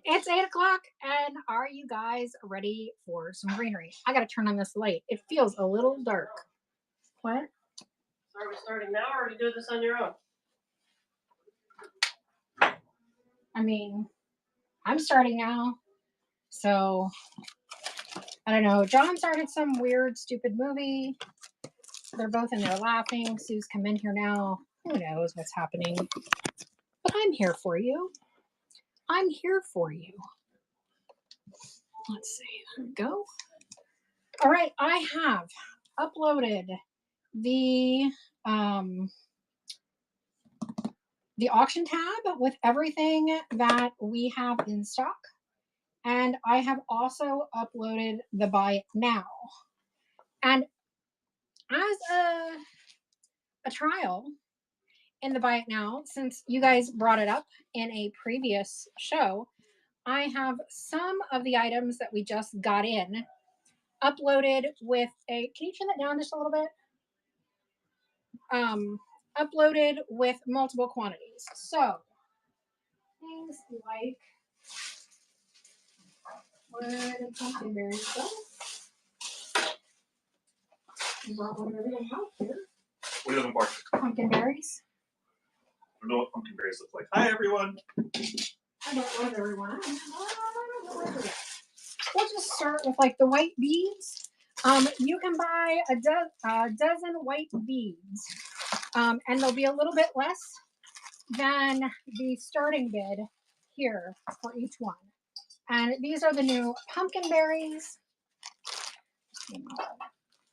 It's 8 o'clock, and are you guys ready for some greenery? I gotta turn on this light. It feels a little dark. What? So are we starting now, or are you doing this on your own? I mean, I'm starting now, so I don't know. John started some weird, stupid movie. They're both in there laughing. Sue's come in here now. Who knows what's happening? But I'm here for you. I'm here for you. Let's see. There we go. All right, I have uploaded the auction tab with everything that we have in stock, and I have also uploaded the buy it now. And as a trial in the buy it now, since you guys brought it up in a previous show, I have some of the items that we just got in uploaded with a, can you turn that down just a little bit? Uploaded with multiple quantities. So things like, where did pumpkin berries go? I brought one of everything out here. What are you looking for? Pumpkin berries. I don't know what pumpkin berries look like. Hi, everyone. I don't know everyone. We'll just start with like the white beads. You can buy a dozen white beads, and they'll be a little bit less than the starting bid here for each one. And these are the new pumpkin berries.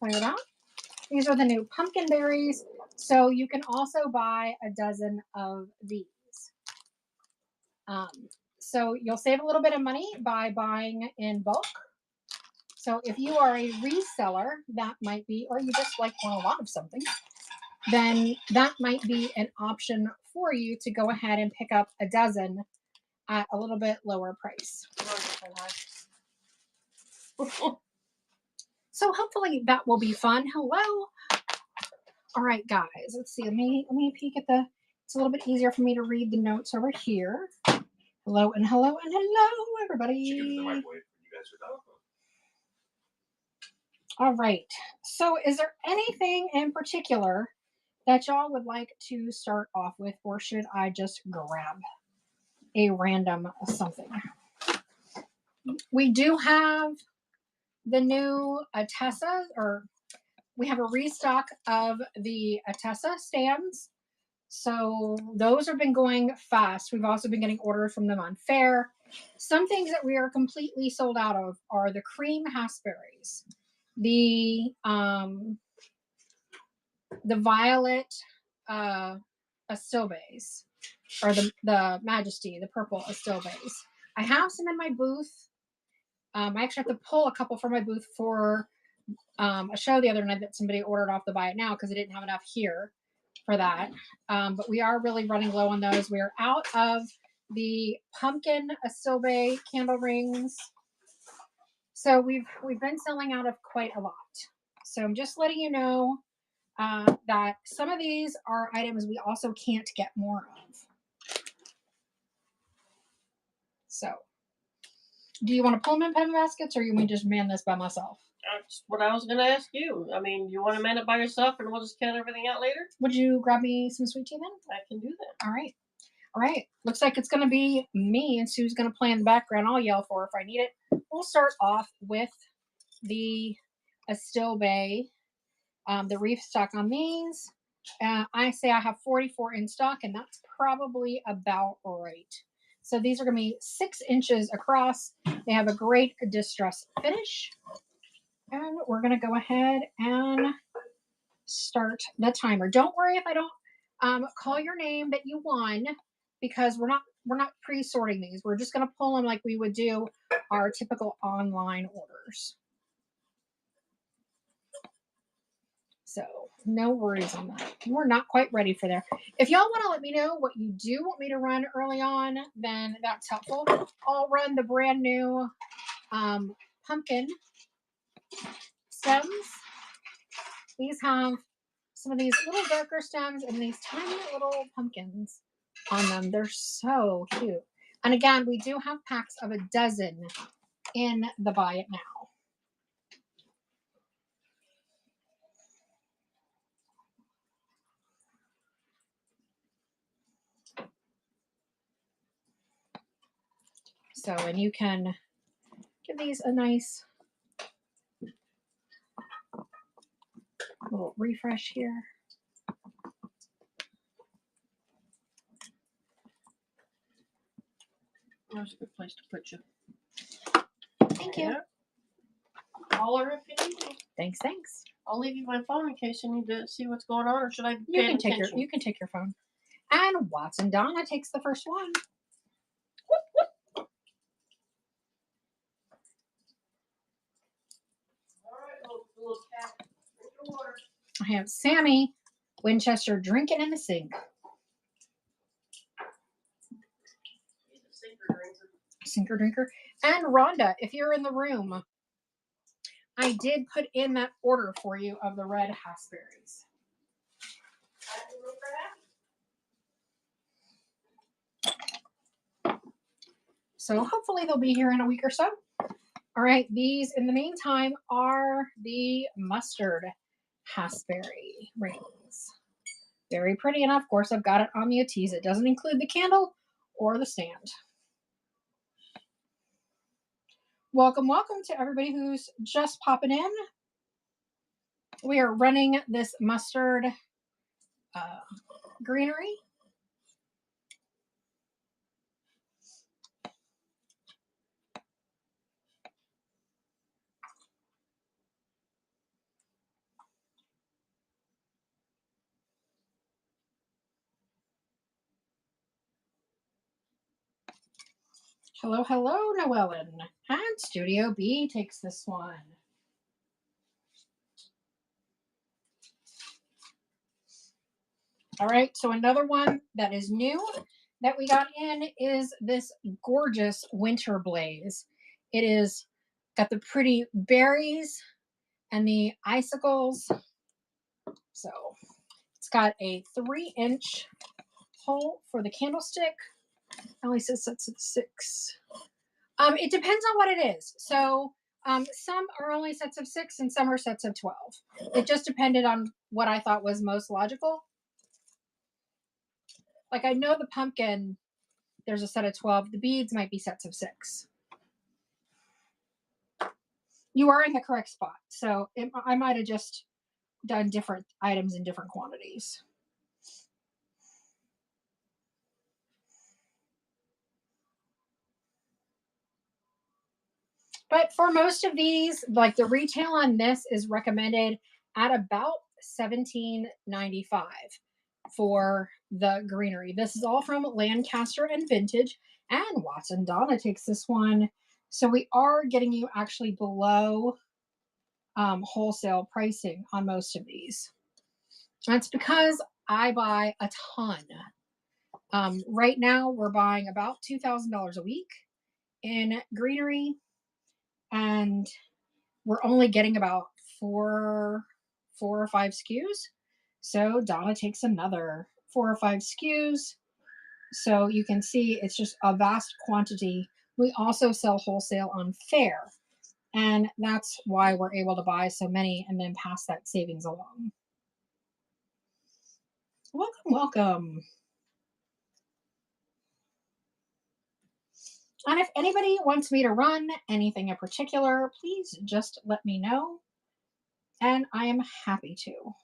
Clear it out. These are the new pumpkin berries. So you can also buy a dozen of these. So you'll save a little bit of money by buying in bulk. So if you are a reseller, that might be, or you just like want a lot of something, then that might be an option for you to go ahead and pick up a dozen at a little bit lower price. So hopefully that will be fun. Hello. All right, guys, let's see. Let me peek at it's a little bit easier for me to read the notes over here. Hello and hello and hello, everybody. All right. So is there anything in particular that y'all would like to start off with, or should I just grab a random something? We do have the new Atessa, or we have a restock of the Atessa stands. So those have been going fast. We've also been getting orders from them on Fair. Some things that we are completely sold out of are the cream haspberries, the violet astilbes, or the Majesty, the purple astilbes. I have some in my booth. I actually have to pull a couple from my booth for a show the other night that somebody ordered off the buy it now because they didn't have enough here for that. But we are really running low on those. We are out of the pumpkin astilbe candle rings. So we've been selling out of quite a lot. So I'm just letting you know that some of these are items we also can't get more of. So do you want to pull them in pen baskets, or you want me to just man this by myself? That's what I was going to ask you. I mean, you want to man it by yourself and we'll just count everything out later? Would you grab me some sweet tea then? I can do that. All right. All right. Looks like it's going to be me, and Sue's going to play in the background. I'll yell for her if I need it. We'll start off with the astilbe, the reef stock on these. I say I have 44 in stock, and that's probably about right. So these are going to be 6 inches across. They have a great distress finish. And we're going to go ahead and start the timer. Don't worry if I don't call your name that you won, because we're not pre-sorting these. We're just going to pull them like we would do our typical online orders. So no worries on that. We're not quite ready for there. If y'all want to let me know what you do want me to run early on, then that's helpful. I'll run the brand new pumpkin stems. These have some of these little darker stems and these tiny little pumpkins on them. They're so cute. And again, we do have packs of a dozen in the Buy It Now. So, and you can give these a nice little refresh here. There's a good place to put you. Thank you. Yeah. Call her if you need me. Thanks, thanks. I'll leave you my phone in case you need to see what's going on, or should I be You paying can take attention? you can take your phone. And Watson Donna takes the first one. All right, little cat. Drink your water. I have Sammy Winchester drinking in the sink. He's a sinker drinker. Sinker drinker. And Rhonda, if you're in the room, I did put in that order for you of the red hassberries. So hopefully they'll be here in a week or so. All right, these in the meantime are the mustard hassberry rings. Very pretty, and of course I've got it on the Otees. It doesn't include the candle or the stand. Welcome, welcome to everybody who's just popping in. We are running this mustard greenery. Hello, hello, Noellen. And Studio B takes this one. All right, so another one that is new that we got in is this gorgeous winter blaze. It is got the pretty berries and the icicles. So it's got a 3-inch hole for the candlestick. At least it sets at 6. It depends on what it is. So some are only sets of 6 and some are sets of 12. It just depended on what I thought was most logical. Like I know the pumpkin, there's a set of 12. The beads might be sets of 6. You are in the correct spot. So I might have just done different items in different quantities. But for most of these, like the retail on this is recommended at about $17.95 for the greenery. This is all from Lancaster and Vintage, and Watson Donna takes this one. So we are getting you actually below wholesale pricing on most of these. That's because I buy a ton. Right now we're buying about $2,000 a week in greenery, and we're only getting about four or 5 SKUs. So Donna takes another 4 or 5 SKUs. So you can see it's just a vast quantity. We also sell wholesale on Fair, and that's why we're able to buy so many and then pass that savings along. Welcome, welcome. And if anybody wants me to run anything in particular, please just let me know, and I am happy to.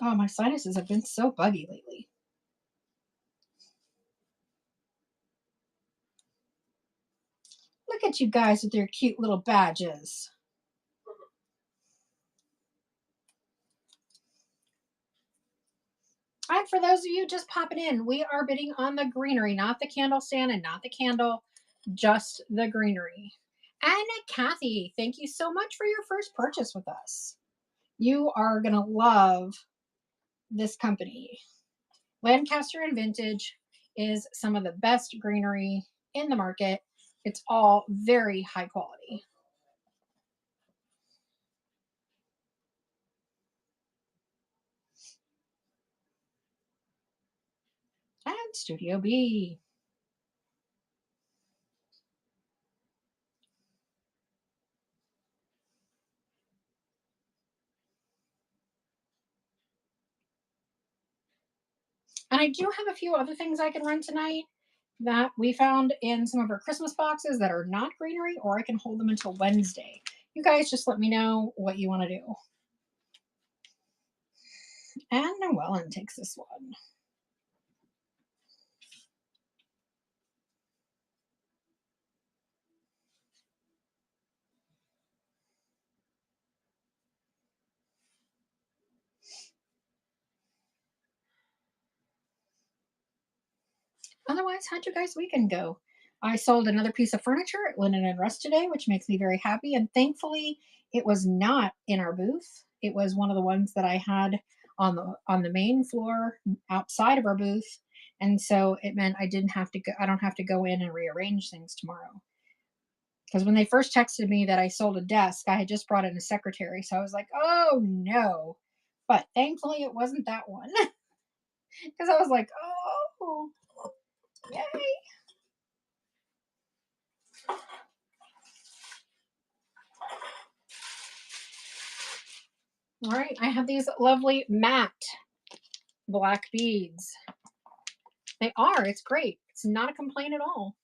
Oh, my sinuses have been so buggy lately. Look at you guys with your cute little badges. And for those of you just popping in, we are bidding on the greenery, not the candle stand and not the candle, just the greenery. And Kathy, thank you so much for your first purchase with us. You are going to love this company. Lancaster and Vintage is some of the best greenery in the market. It's all very high quality. Studio B. And I do have a few other things I can run tonight that we found in some of our Christmas boxes that are not greenery, or I can hold them until Wednesday. You guys just let me know what you want to do. And Llewellyn takes this one. Otherwise, how'd you guys' weekend go? I sold another piece of furniture at Linen and Rust today, which makes me very happy. And thankfully, it was not in our booth. It was one of the ones that I had on the main floor outside of our booth. And so it meant I didn't have to go, I don't have to go in and rearrange things tomorrow. Because when they first texted me that I sold a desk, I had just brought in a secretary. So I was like, oh no. But thankfully it wasn't that one. Because I was like, oh, yay. All right, I have these lovely matte black beads. They are, it's great. It's not a complaint at all.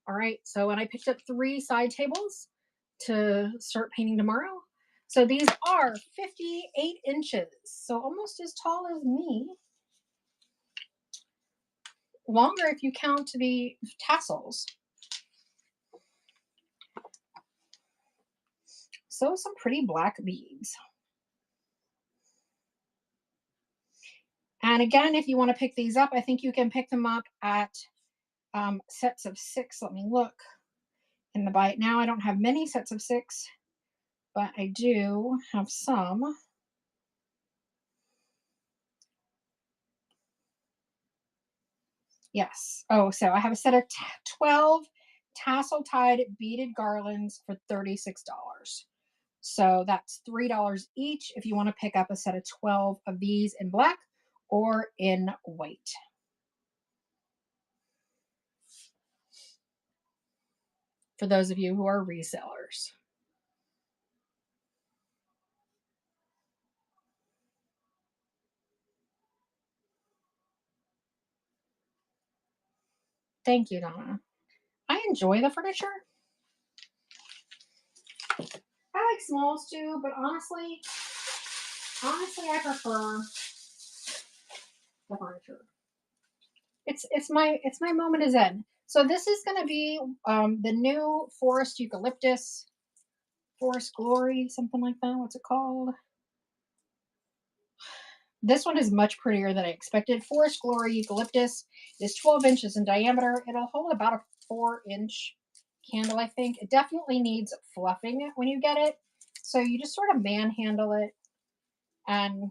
All right, so when I picked up 3 side tables to start painting tomorrow. So these are 58 inches, so almost as tall as me. Longer if you count the tassels. So some pretty black beads. And again, if you want to pick these up, I think you can pick them up at sets of 6. Let me look in the bite. Now I don't have many sets of 6, but I do have some. Yes. Oh, so I have a set of 12 tassel tied beaded garlands for $36. So that's $3 each if you want to pick up a set of 12 of these in black or in white. For those of you who are resellers. Thank you, Donna. I enjoy the furniture. I like smalls too, but honestly, I prefer the furniture. It's my moment of zen. So this is going to be the new Forest Eucalyptus, Forest Glory, something like that. What's it called? This one is much prettier than I expected. Forest Glory Eucalyptus is 12 inches in diameter. It'll hold about a 4-inch candle, I think. It definitely needs fluffing when you get it. So you just sort of manhandle it. And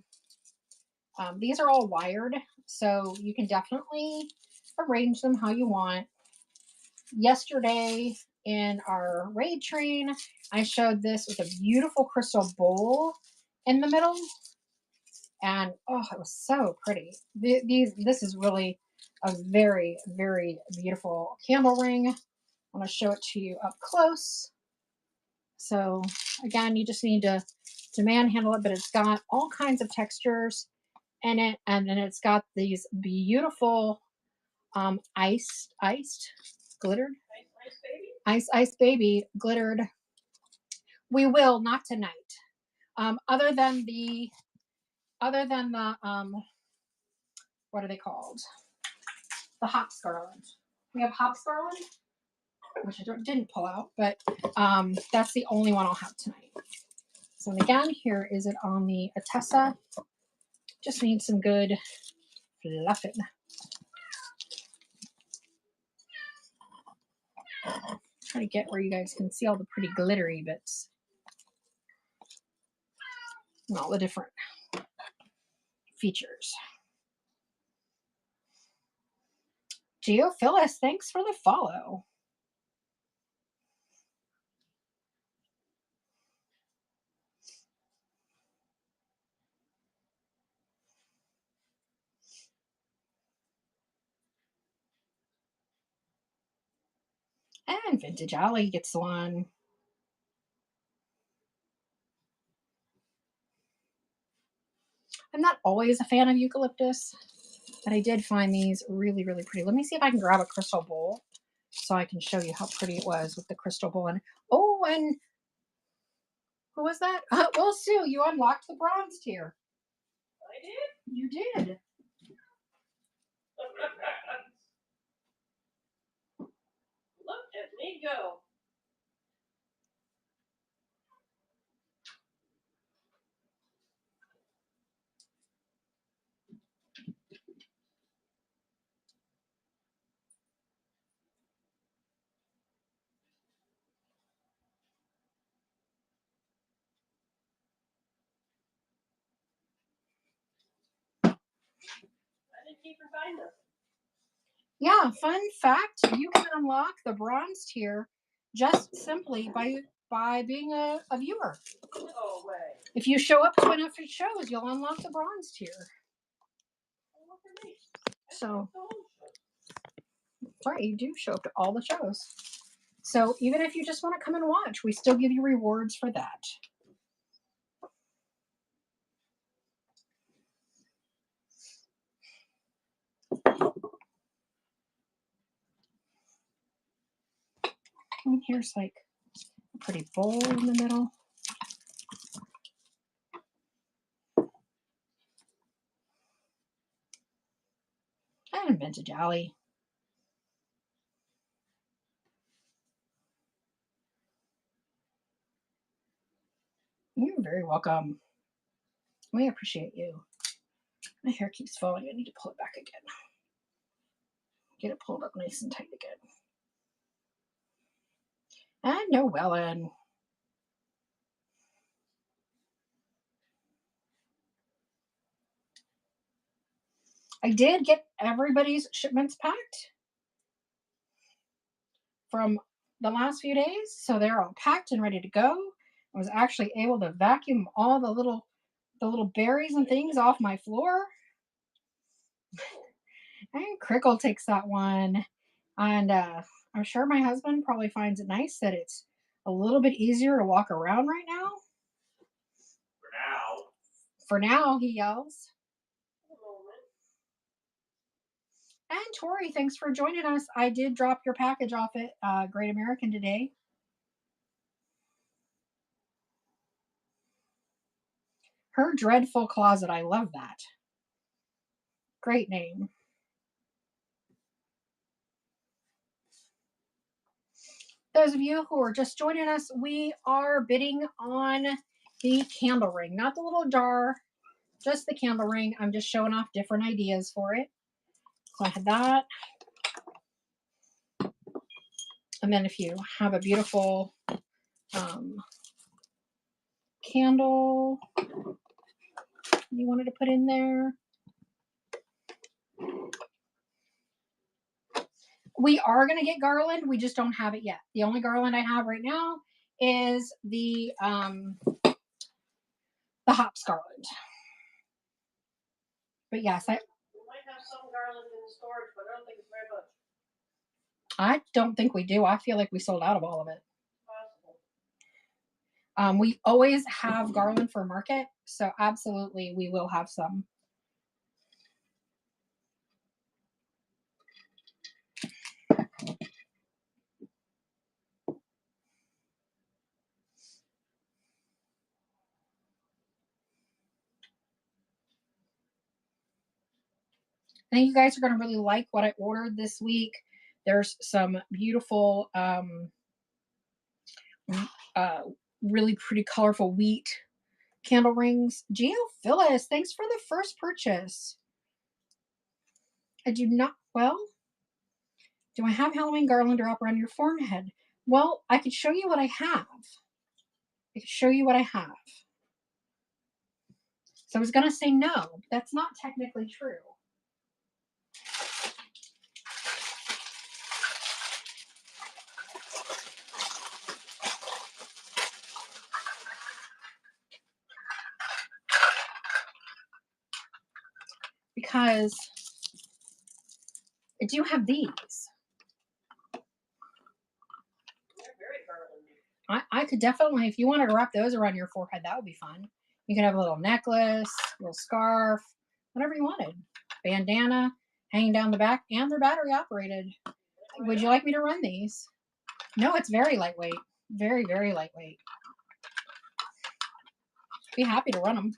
these are all wired, so you can definitely arrange them how you want. Yesterday in our raid train, I showed this with a beautiful crystal bowl in the middle. And oh, it was so pretty. This is really a very, very beautiful candle ring. I want to show it to you up close. So again, you just need to manhandle it, but it's got all kinds of textures in it, and then it's got these beautiful iced glittered ice baby glittered. We will not tonight. Other than the what are they called? The hops garland. We have hops garland, which I didn't pull out, but that's the only one I'll have tonight. So again, here is it on the Atessa. Just need some good fluffing. Try to get where you guys can see all the pretty glittery bits. And all the different features. Geophilus, thanks for the follow. And Vintage Alley gets one. I'm not always a fan of eucalyptus, but I did find these really, really pretty. Let me see if I can grab a crystal bowl so I can show you how pretty it was with the crystal bowl. And oh, and who was that? Well, Sue, you unlocked the bronze tier. I did? You did. Look at me go. I didn't even find them. Yeah, fun fact, you can unlock the bronze tier just simply by being a viewer. No way. If you show up to enough shows, you'll unlock the bronze tier. Well, look at me. So, Oh, that's right, you do show up to all the shows. So even if you just want to come and watch, we still give you rewards for that. And here's like a pretty bowl in the middle. And Vintage Alley. You're very welcome. We appreciate you. My hair keeps falling. I need to pull it back again. Get it pulled up nice and tight again. And Noellen. I did get everybody's shipments packed from the last few days, so they're all packed and ready to go. I was actually able to vacuum all the little berries and things off my floor. And Crickle takes that one, and I'm sure my husband probably finds it nice that it's a little bit easier to walk around right now. For now. For now, he yells. a moment. And Tori, thanks for joining us. I did drop your package off at Great American today. Her Dreadful Closet. I love that. Great name. Those of you who are just joining us, we are bidding on the candle ring, not the little jar, just the candle ring. I'm just showing off different ideas for it. So I had that. And then if you have a beautiful candle you wanted to put in there. We are going to get Garland. We just don't have it yet. The only Garland I have right now is the hops Garland. But yes, We might have some garland in storage, but I don't think it's very much. I don't think we do. I feel like we sold out of all of it. Possible. We always have Garland for market, so absolutely we will have some. I think you guys are going to really like what I ordered this week. There's some beautiful, really pretty colorful wheat candle rings. Geo Phyllis, thanks for the first purchase. I do not, well, do I have Halloween garland wrap around your forehead? Well, I could show you what I have. I could show you what I have. So I was going to say no, but that's not technically true. Because I do have these. I could definitely, if you wanted to wrap those around your forehead, that would be fun. You could have a little necklace, little scarf, whatever you wanted. Bandana hanging down the back, and they're battery operated. Would you like me to run these? No, it's very lightweight. Very, very lightweight. Be happy to run them.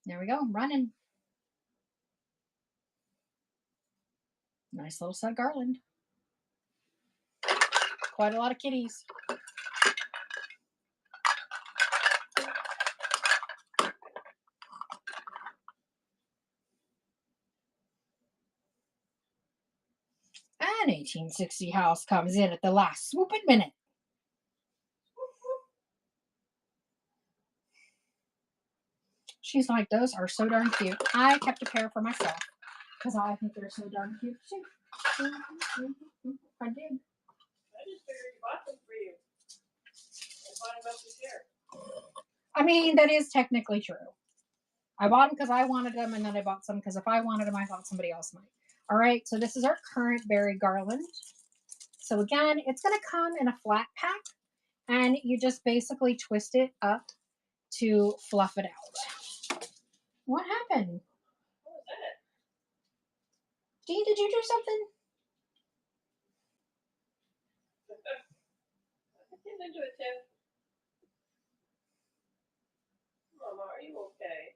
There we go, running. Nice little set garland. Quite a lot of kitties. An 1860 house comes in at the last swooping minute. She's like, those are so darn cute. I kept a pair for myself because I think they're so darn cute too. I did. I just figured you bought them for you. I bought them up to share. I mean, that is technically true. I bought them because I wanted them, and then I bought some because if I wanted them, I thought somebody else might. All right, so this is our currant berry garland. So again, it's going to come in a flat pack, and you just basically twist it up to fluff it out. What happened? What was that? Dean, did you do something? I didn't into it, Tim. Mama, are you okay?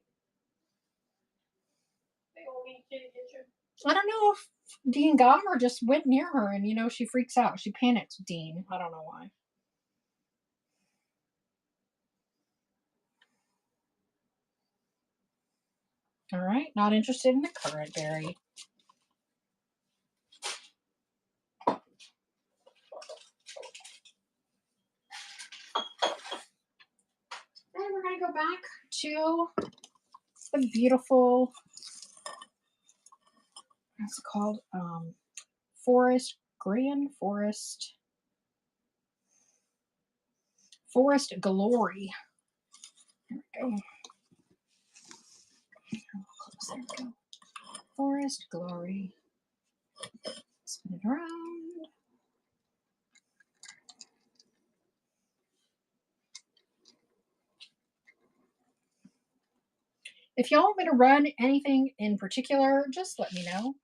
Big old mean kitty get you? I don't know if Dean got him or just went near her, and you know, she freaks out. She panics, Dean. I don't know why. All right, not interested in the currant berry. And we're going to go back to the beautiful, what's it called? Forest Glory. There we go. There we go. Forest Glory. Spin it around. If y'all want me to run anything in particular, just let me know.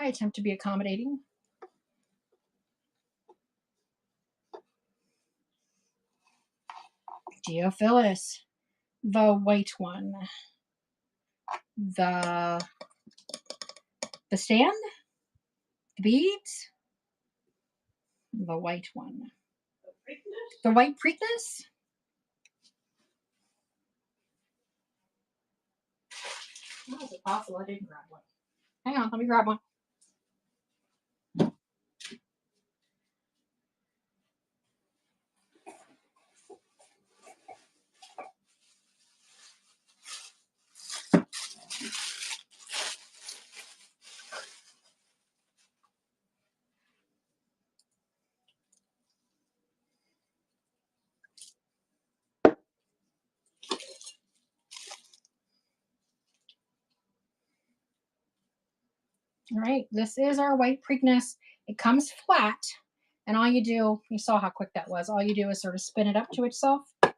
I attempt to be accommodating. Geophilus, the white one. The stand? The beads? The white one. The white Preakness? How is it possible I didn't grab one? Hang on, let me grab one. All right, this is our white Preakness. It comes flat, and all you do, you saw how quick that was. All you do is sort of spin it up to itself, and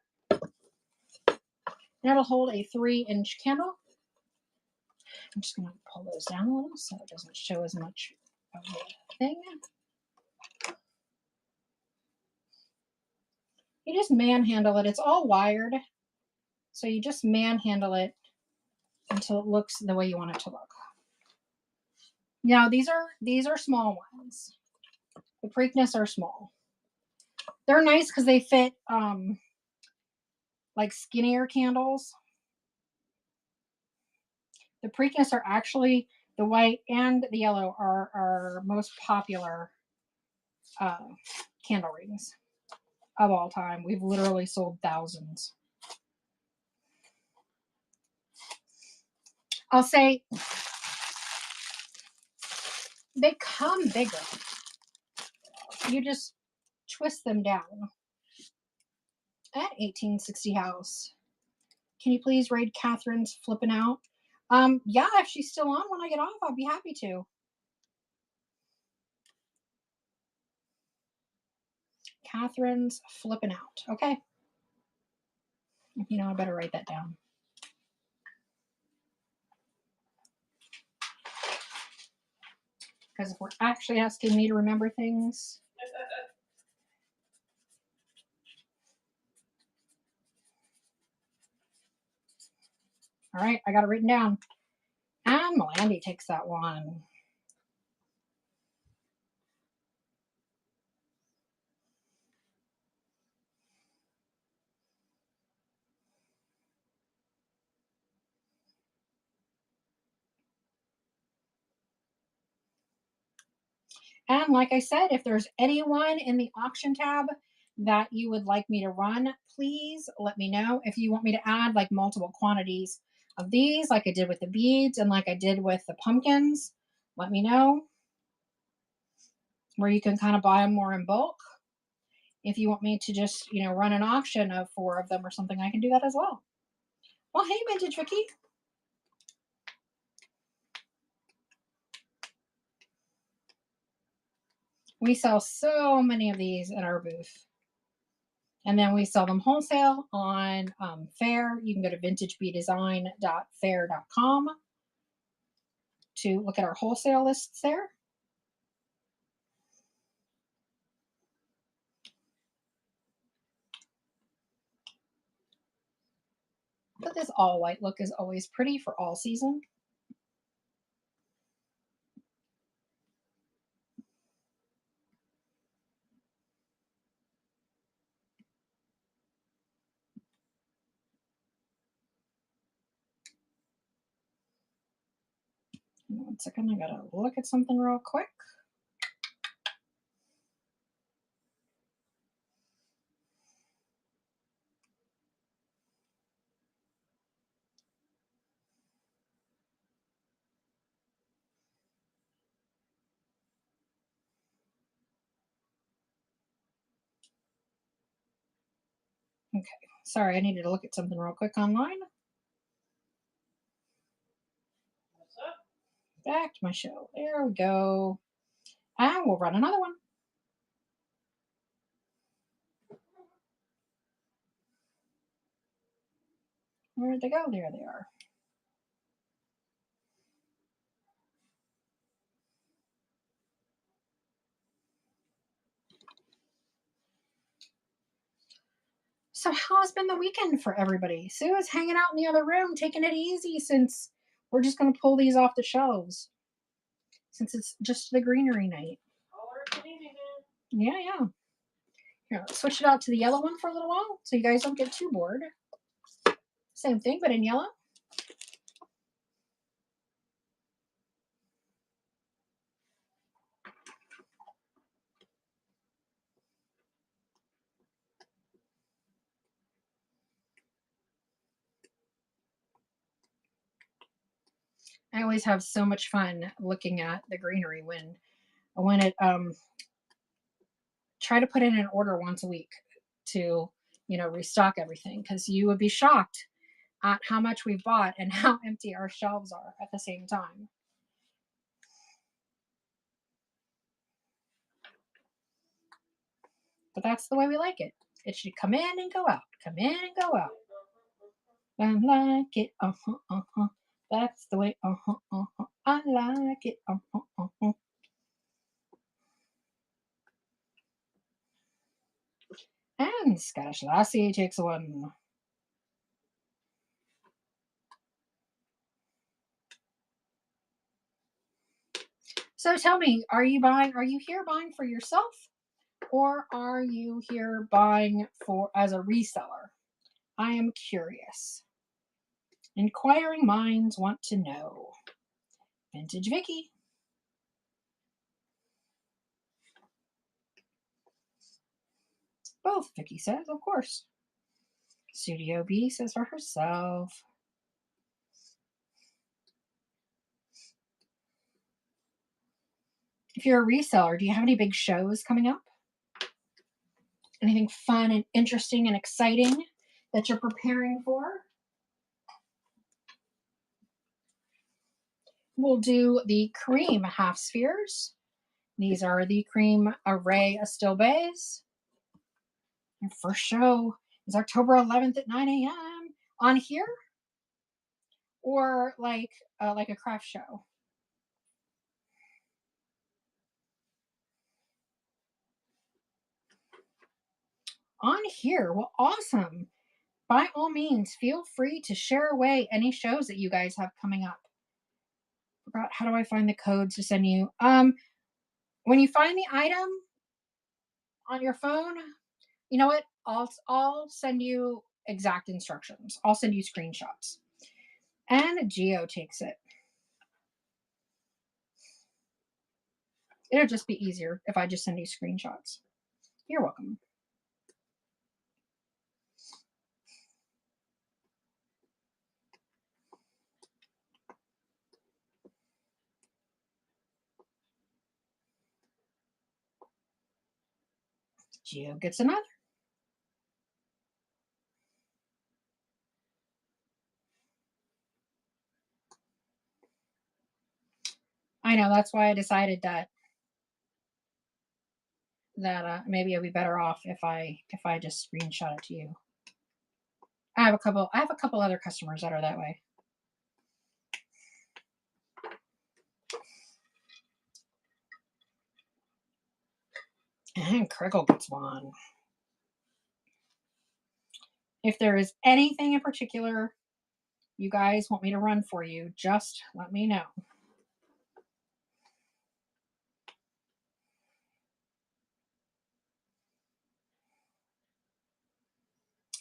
it'll hold a 3-inch candle. I'm just going to pull those down a little so it doesn't show as much of the thing. You just manhandle it. It's all wired, so you just manhandle it until it looks the way you want it to look. Now these are small ones. The Preakness are small. They're nice because they fit like skinnier candles. The Preakness are actually, the white and the yellow are our most popular candle rings of all time. We've literally sold thousands. I'll say they come bigger. You just twist them down. At 1860 House. Can you please raid Catherine's flipping out? Yeah, if she's still on when I get off, I'll be happy to. Catherine's flipping out. Okay. You know, I better write that down. Because if we're actually asking me to remember things. All right, I got it written down. And Melandy takes that one. And like I said, if there's anyone in the auction tab that you would like me to run, please let me know. If you want me to add like multiple quantities of these, like I did with the beads and like I did with the pumpkins, let me know. Where you can kind of buy them more in bulk. If you want me to just, you know, run an auction of 4 of them or something, I can do that as well. Well, hey, Vintage Vicky. We sell so many of these at our booth. And then we sell them wholesale on Fair. You can go to vintagebedesign.fair.com to look at our wholesale lists there. But this all white look is always pretty for all season. One second, I gotta look at something real quick. Okay, sorry, I needed to look at something real quick online. What's up? Back to my show. There we go. And we'll run another one. Where'd they go? There they are. So how's been the weekend for everybody? Sue is hanging out in the other room, taking it easy since we're just going to pull these off the shelves. Since it's just the greenery night. All right, good evening, man. Yeah, yeah. Here, let's switch it out to the yellow one for a little while so you guys don't get too bored. Same thing, but in yellow. I always have so much fun looking at the greenery when it try to put in an order once a week to, you know, restock everything, because you would be shocked at how much we've bought and how empty our shelves are at the same time. But that's the way we like it. It should come in and go out, come in and go out. I like it, That's the way, I like it, And Scottish Lassie takes one. So tell me, are you here buying for yourself, or are you here buying for as a reseller? I am curious. Inquiring minds want to know. Vintage Vicky. Both, Vicky says, of course. Studio B says for herself. If you're a reseller, do you have any big shows coming up? Anything fun and interesting and exciting that you're preparing for? We'll do the cream half spheres. These are the cream array Still Bays. Your first show is October 11th at 9 a.m. on here, or like a craft show. On here, well, awesome. By all means, feel free to share away any shows that you guys have coming up. Forgot, how do I find the codes to send you? When you find the item on your phone, you know what? I'll send you exact instructions. I'll send you screenshots. And Geo takes it. It'll just be easier if I just send you screenshots. You're welcome. Geo gets another. I know, that's why I decided that maybe it'd be better off if I just screenshot it to you. I have a couple other customers that are that way. And Crickle gets one. If there is anything in particular you guys want me to run for you, just let me know.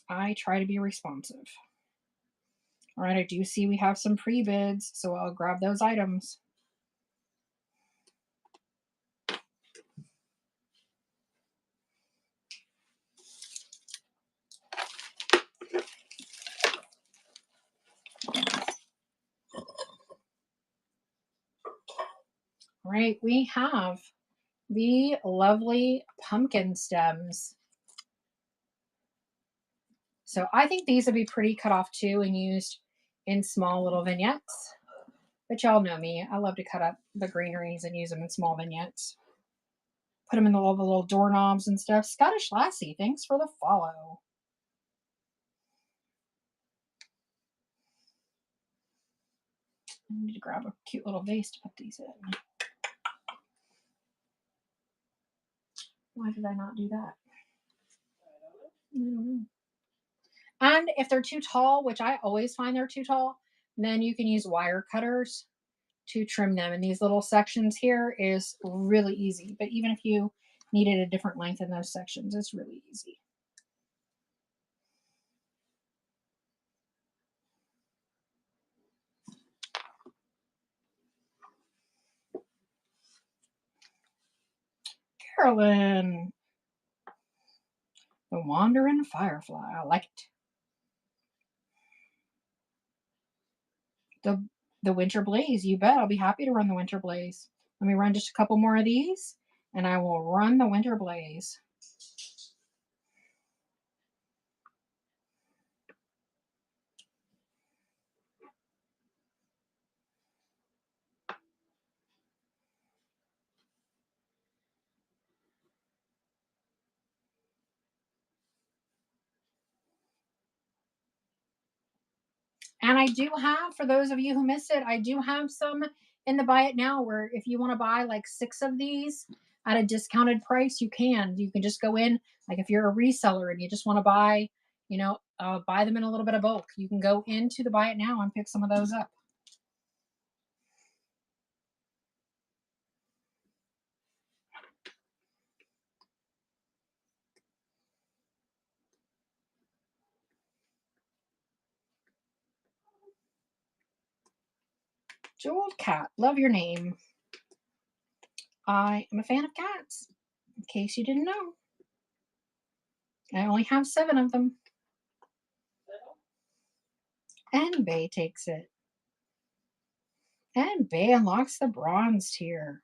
I try to be responsive. All right, I do see we have some pre-bids, so I'll grab those items. All right, we have the lovely pumpkin stems. So I think these would be pretty cut off too and used in small little vignettes. But y'all know me. I love to cut up the greeneries and use them in small vignettes. Put them in the little doorknobs and stuff. Scottish Lassie, thanks for the follow. I need to grab a cute little vase to put these in. Why did I not do that? I don't know. And if they're too tall, which I always find they're too tall, then you can use wire cutters to trim them. And these little sections here is really easy. But even if you needed a different length in those sections, it's really easy. Carolyn, the Wandering Firefly. I like it. The Winter Blaze, you bet. I'll be happy to run the Winter Blaze. Let me run just a couple more of these, and I will run the Winter Blaze. And I do have, for those of you who missed it, I do have some in the buy it now where if you want to buy like 6 of these at a discounted price, you can. You can just go in, like if you're a reseller and you just want to buy, buy them in a little bit of bulk. You can go into the buy it now and pick some of those up. Jeweled Cat, love your name. I am a fan of cats, in case you didn't know. I only have 7 of them. Little? And Bay takes it. And Bay unlocks the bronze tier.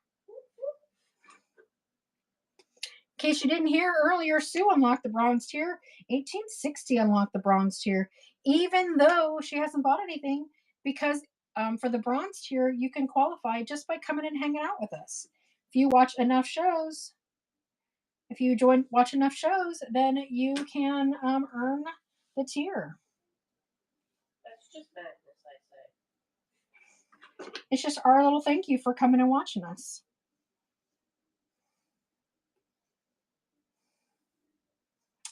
In case you didn't hear earlier, Sue unlocked the bronze tier. 1860 unlocked the bronze tier, even though she hasn't bought anything, because for the bronze tier, you can qualify just by coming and hanging out with us. If you watch enough shows, watch enough shows, then you can earn the tier. That's just madness, I say. It's just our little thank you for coming and watching us.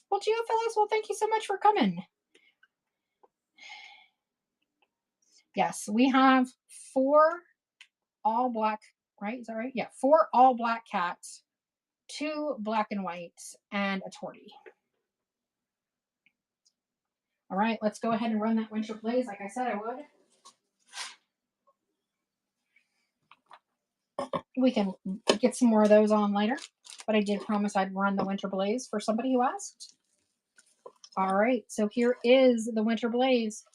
Well, Geophilus, well, thank you so much for coming. Yes, we have 4 all black, right? Is that right? Yeah, 4 all black cats, 2 black and whites, and a tortie. All right, let's go ahead and run that winter blaze like I said I would. We can get some more of those on later, but I did promise I'd run the winter blaze for somebody who asked. All right, so here is the winter blaze.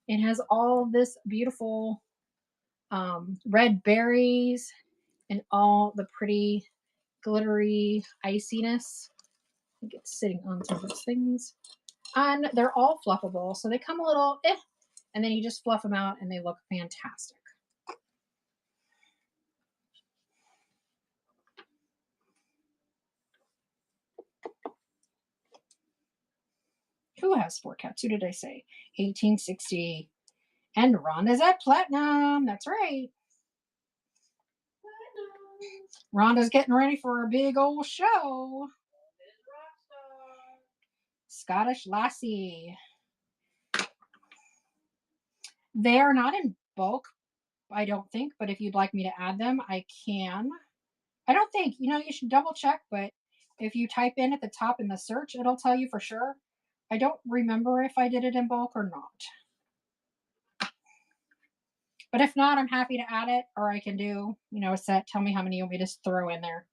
It has all this beautiful red berries and all the pretty glittery iciness. I think it's sitting on some of those things. And they're all fluffable, so they come a little and then you just fluff them out and they look fantastic. Who has 4 cats? Who did I say? 1860. And Rhonda's at Platinum. That's right. Rhonda's getting ready for a big old show. Scottish Lassie. They are not in bulk, I don't think, but if you'd like me to add them, I can. I don't think, you should double check, but if you type in at the top in the search, it'll tell you for sure. I don't remember if I did it in bulk or not. But if not, I'm happy to add it, or I can do, a set. Tell me how many you want me to throw in there.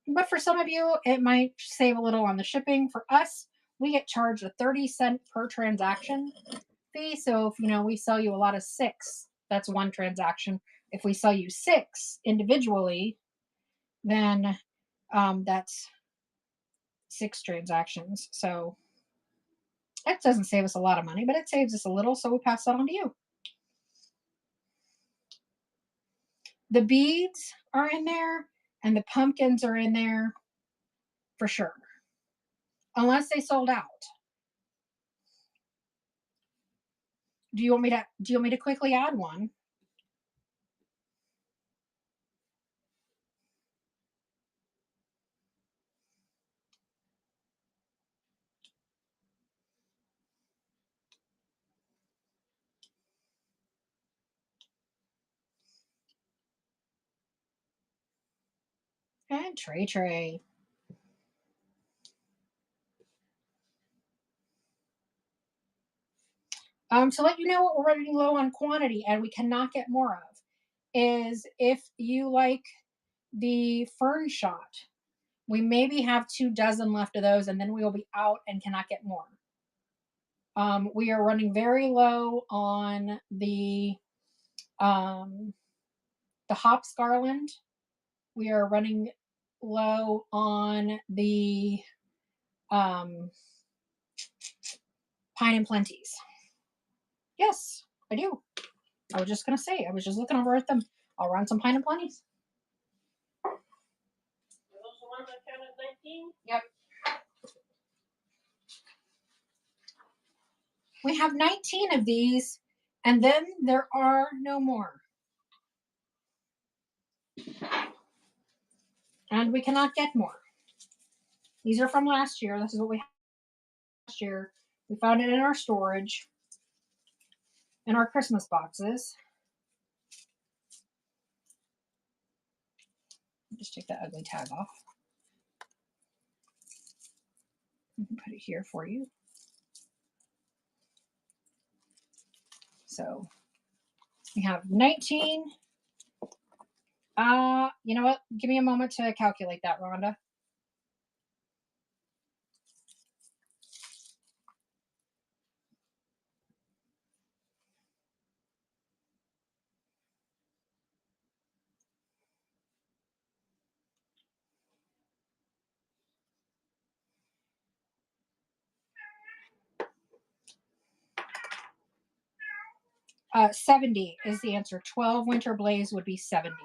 But for some of you, it might save a little on the shipping. For us, we get charged a 30-cent per transaction fee. So if, we sell you a lot of 6, that's 1 transaction. If we sell you 6 individually, then that's 6 transactions. So that doesn't save us a lot of money, but it saves us a little. So we pass that on to you. The beads are in there and the pumpkins are in there for sure. Unless they sold out. Do you want me to quickly add one? And Trey. To let you know what we're running low on quantity and we cannot get more of is if you like the fern shot, we maybe have 2 dozen left of those and then we will be out and cannot get more. We are running very low on the hops garland. We are running low on the pine and plenties. Yes, I do. I was just going to say, I was just looking over at them. I'll run some pine and plenties. Are those the ones I counted 19? Yep. We have 19 of these, and then there are no more. And we cannot get more. These are from last year. This is what we had last year. We found it in our storage, in our Christmas boxes. Just take that ugly tag off. I can put it here for you. So we have 19. You know what? Give me a moment to calculate that, Rhonda. 70 is the answer. 12 winter blaze would be 70.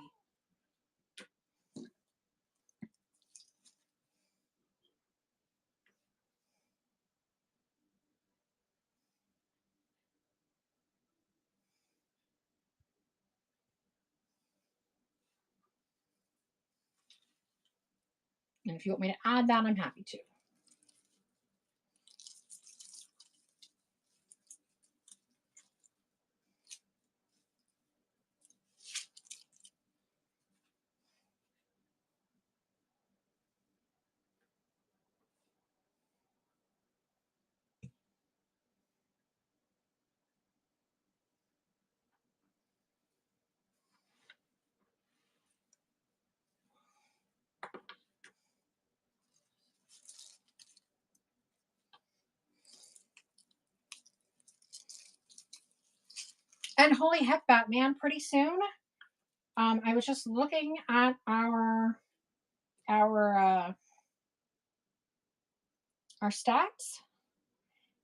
And if you want me to add that, I'm happy to. And holy heck, Batman, pretty soon. I was just looking at our stats,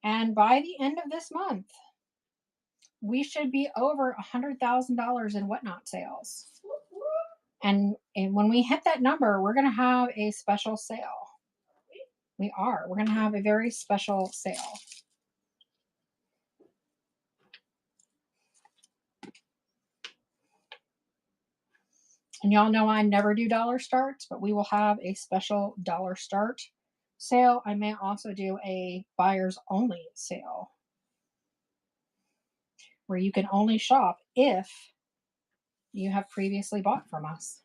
and by the end of this month, we should be over $100,000 in whatnot sales. And when we hit that number, we're going to have a special sale. We are. We're going to have a very special sale. And y'all know I never do dollar starts, but we will have a special dollar start sale. I may also do a buyers only sale where you can only shop if you have previously bought from us.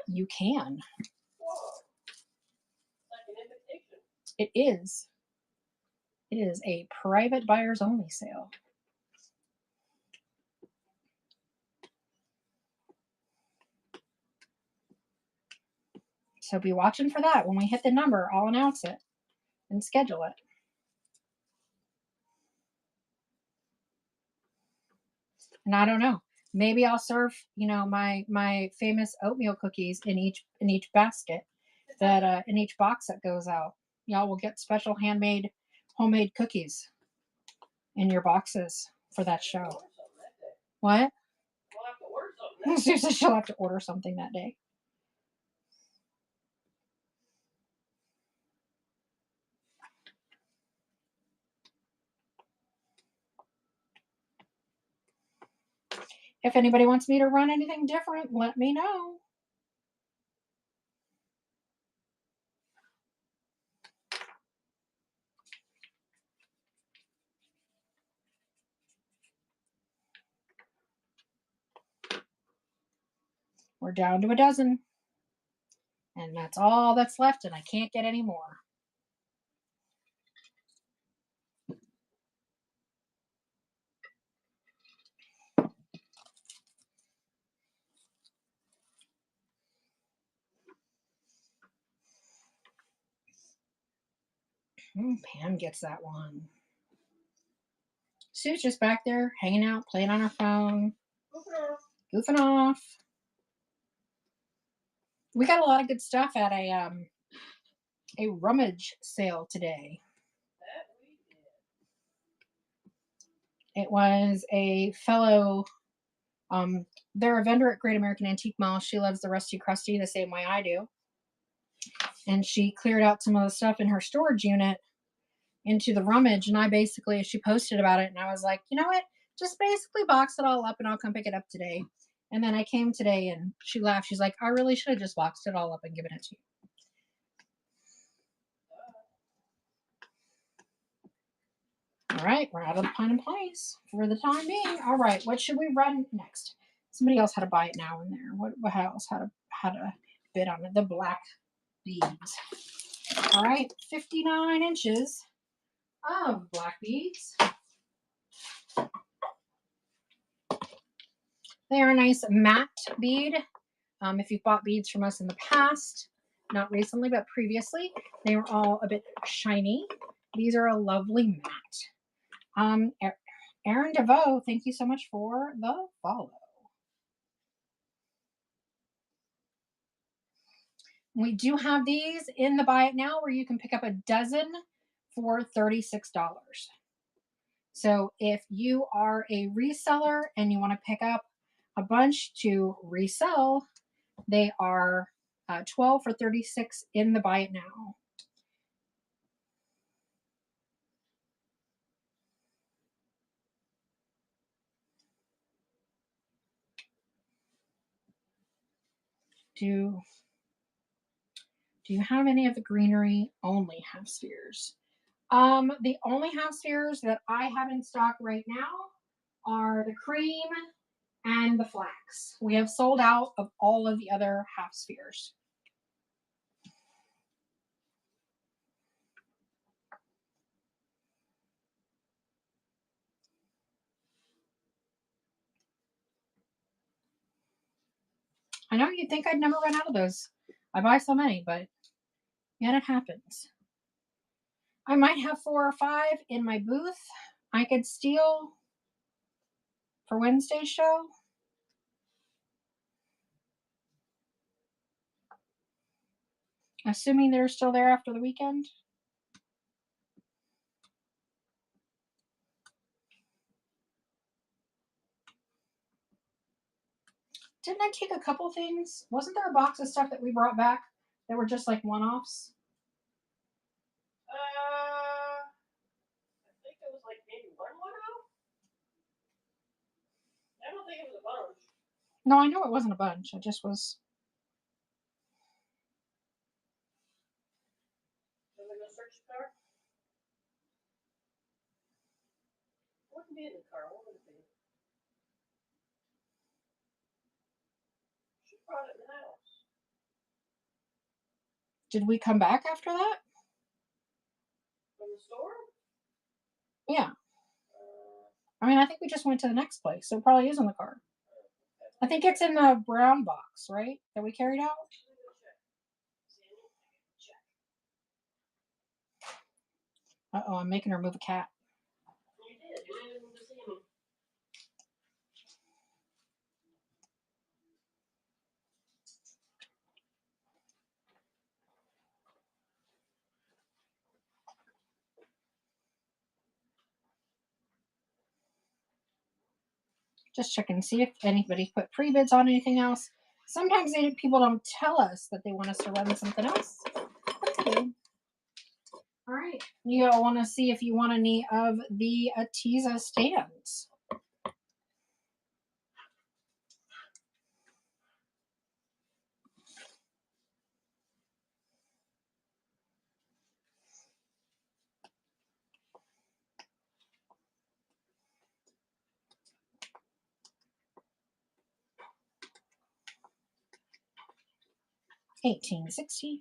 You can. Whoa. Like an invitation. It is. It is a private buyers only sale. So be watching for that. When we hit the number, I'll announce it and schedule it. And I don't know. Maybe I'll serve, my famous oatmeal cookies in each basket that in each box that goes out. Y'all will get special handmade, homemade cookies in your boxes for that show. What? We'll have to order something. Susan, she'll have to order something that day. If anybody wants me to run anything different, let me know. We're down to a dozen. And that's all that's left, and I can't get any more. Pam gets that one. Sue's just back there hanging out, playing on her phone, goofing off. We got a lot of good stuff at a rummage sale today. That we did. It was a fellow, they're a vendor at Great American Antique Mall. She loves the Rusty Crusty the same way I do. And she cleared out some of the stuff in her storage unit into the rummage. And she posted about it, and I was like, you know what? Just basically box it all up and I'll come pick it up today. And then I came today and she laughed. She's like, I really should have just boxed it all up and given it to you. All right, we're out of the Pine and Place for the time being. All right, what should we run next? Somebody else had to buy it now in there. What else had a bid on it? The black beads. All right, 59 inches of black beads. They are a nice matte bead. If you've bought beads from us in the past, not recently, but previously, they were all a bit shiny. These are a lovely matte. Aaron DeVoe, thank you so much for the follow. We do have these in the buy it now where you can pick up a dozen for $36. So if you are a reseller and you want to pick up a bunch to resell, they are 12 for 36 in the buy it now. Do you have any of the greenery only half spheres? The only half spheres that I have in stock right now are the cream and the flax. We have sold out of all of the other half spheres. I know you'd think I'd never run out of those. I buy so many, but yet it happens. I might have 4 or 5 in my booth I could steal for Wednesday's show. Assuming they're still there after the weekend. Didn't I take a couple things? Wasn't there a box of stuff that we brought back that were just like one-offs? I think it was like maybe one off. I don't think it was a bunch. No, I know it wasn't a bunch. It just was. I'm gonna go search the car. Wouldn't be in the car. What would it be? She brought it in the house. Did we come back after that? From the store? Yeah. I mean, I think we just went to the next place, so it probably is in the car. I think it's in the brown box, right? That we carried out. Uh-oh, I'm making her move a cat. You did. You didn't even see me. Just checking to see if anybody put pre-bids on anything else. Sometimes people don't tell us that they want us to run something else. That's good. All right. You all want to see if you want any of the Atiza stands. $18.60.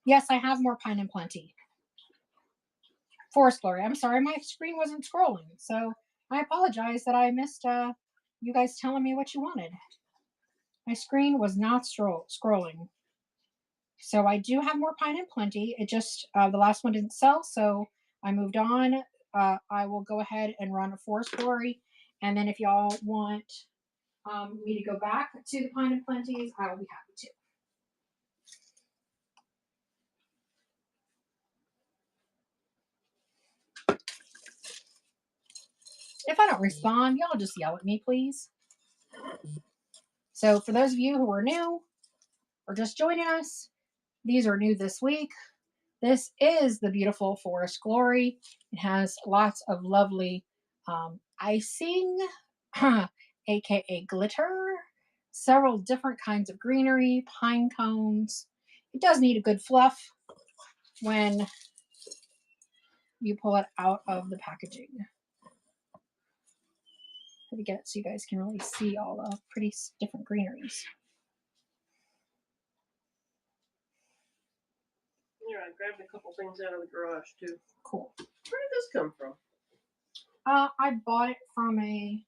Yes, I have more Pine and Plenty. Forest Glory. I'm sorry, my screen wasn't scrolling, so I apologize that I missed you guys telling me what you wanted. My screen was not scrolling. So I do have more Pine and Plenty. It just, the last one didn't sell, so I moved on. I will go ahead and run a Forest Glory. And then if y'all want me to go back to the Pine and Plenties, I will be happy to. If I don't respond, y'all just yell at me, please. So for those of you who are new or just joining us, these are new this week. This is the beautiful Forest Glory. It has lots of lovely icing, aka glitter, several different kinds of greenery, pine cones. It does need a good fluff when you pull it out of the packaging. Try to get it so you guys can really see all the pretty different greeneries. Here, I grabbed a couple things out of the garage too. Cool. Where did this come from? I bought it from a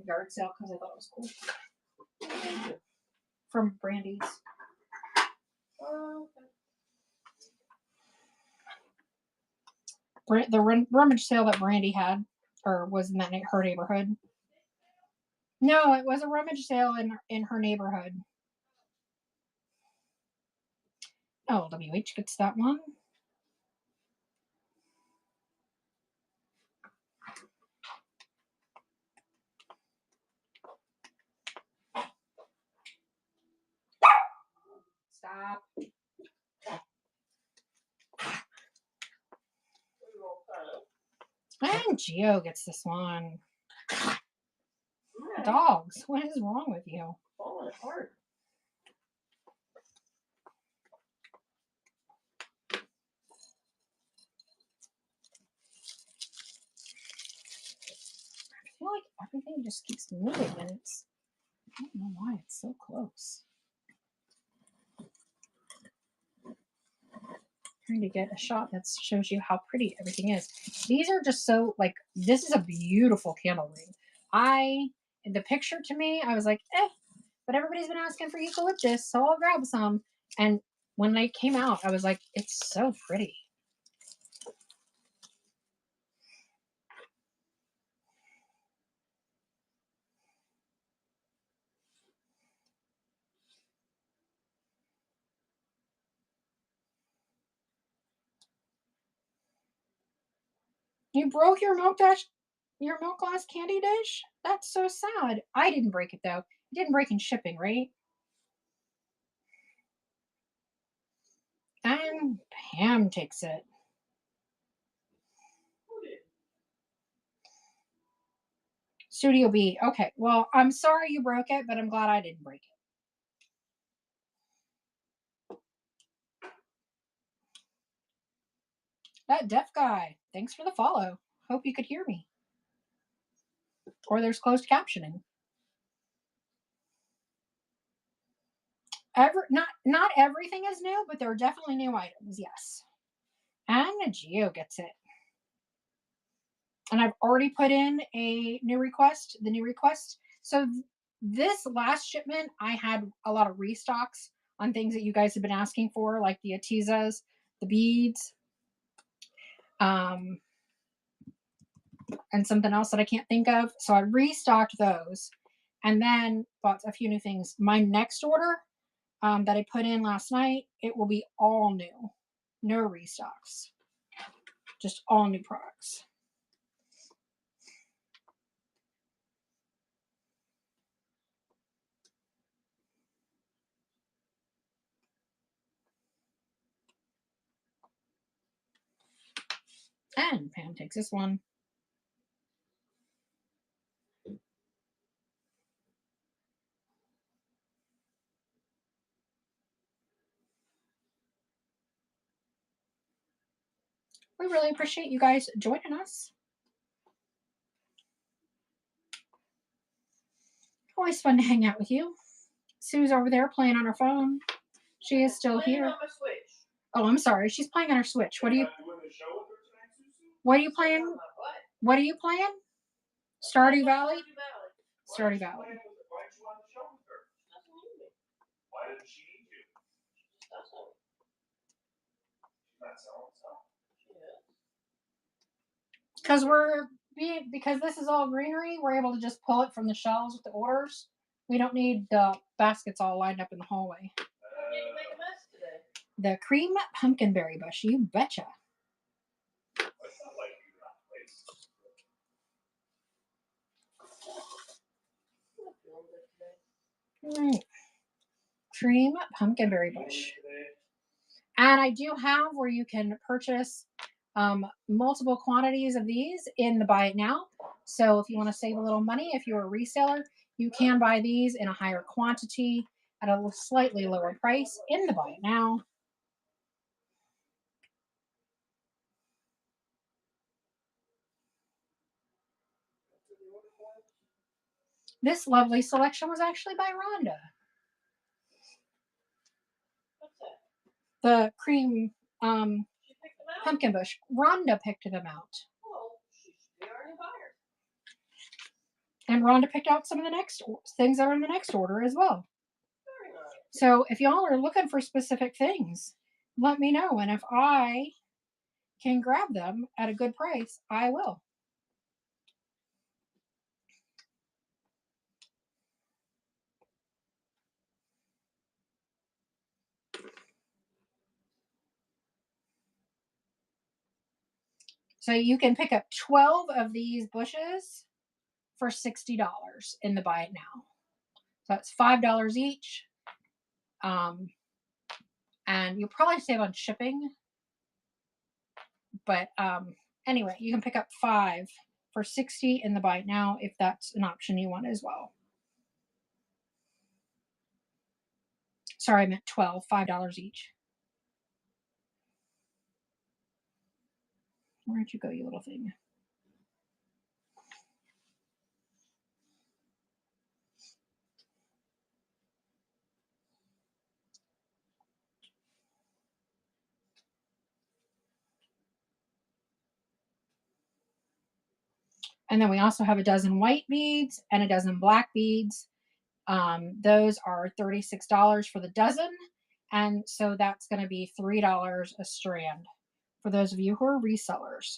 yard sale because I thought it was cool. From Brandy's. Oh, okay. The rummage sale that Brandy had or was in her neighborhood. No, it was a rummage sale in her neighborhood. Oh, WH gets that one. Stop. And Geo gets this one. Dogs, what is wrong with you? Falling apart. I feel like everything just keeps moving and it's, I don't know why it's so close. Trying to get a shot that shows you how pretty everything is. These are just so, like, this is a beautiful candle ring. In the picture to me, I was like, but everybody's been asking for eucalyptus, so I'll grab some. And when they came out, I was like, it's so pretty. You broke your milk glass candy dish? That's so sad. I didn't break it though. It didn't break in shipping, right? And Pam takes it. Studio B. Okay, well, I'm sorry you broke it, but I'm glad I didn't break it. That deaf guy. Thanks for the follow. Hope you could hear me. Or there's closed captioning. Not everything is new, but there are definitely new items, yes. And Geo gets it. And I've already put in the new request. So this last shipment, I had a lot of restocks on things that you guys have been asking for, like the atizas, the beads, and something else that I can't think of. So I restocked those and then bought a few new things. My next order that I put in last night, it will be all new. No restocks. Just all new products. And Pam takes this one. We really appreciate you guys joining us. Always fun to hang out with you. Sue's over there playing on her phone. She is still here. Oh, I'm sorry. She's playing on her Switch. What are you playing? What are you playing? Stardew Valley? Stardew Valley. Why didn't she need you? She's not selling stuff. Because this is all greenery, we're able to just pull it from the shelves with the orders. We don't need the baskets all lined up in the hallway. The cream pumpkinberry bush, you betcha. It's not like you're not placed. Right. Cream pumpkinberry bush. And I do have where you can purchase multiple quantities of these in the buy it now. So if you want to save a little money, if you're a reseller, you can buy these in a higher quantity at a slightly lower price in the buy it now. This lovely selection was actually by Rhonda. The cream pumpkin bush. Rhonda picked them out. And Rhonda picked out some of the next things that are in the next order as well. So if y'all are looking for specific things, let me know. And if I can grab them at a good price, I will. So you can pick up 12 of these bushes for $60 in the buy it now. So that's $5 each. And you'll probably save on shipping. But anyway, you can pick up 5 for $60 in the buy it now if that's an option you want as well. Sorry, I meant 12, $5 each. Where'd you go, you little thing? And then we also have a dozen white beads and a dozen black beads. Those are $36 for the dozen. And so that's going to be $3 a strand for those of you who are resellers.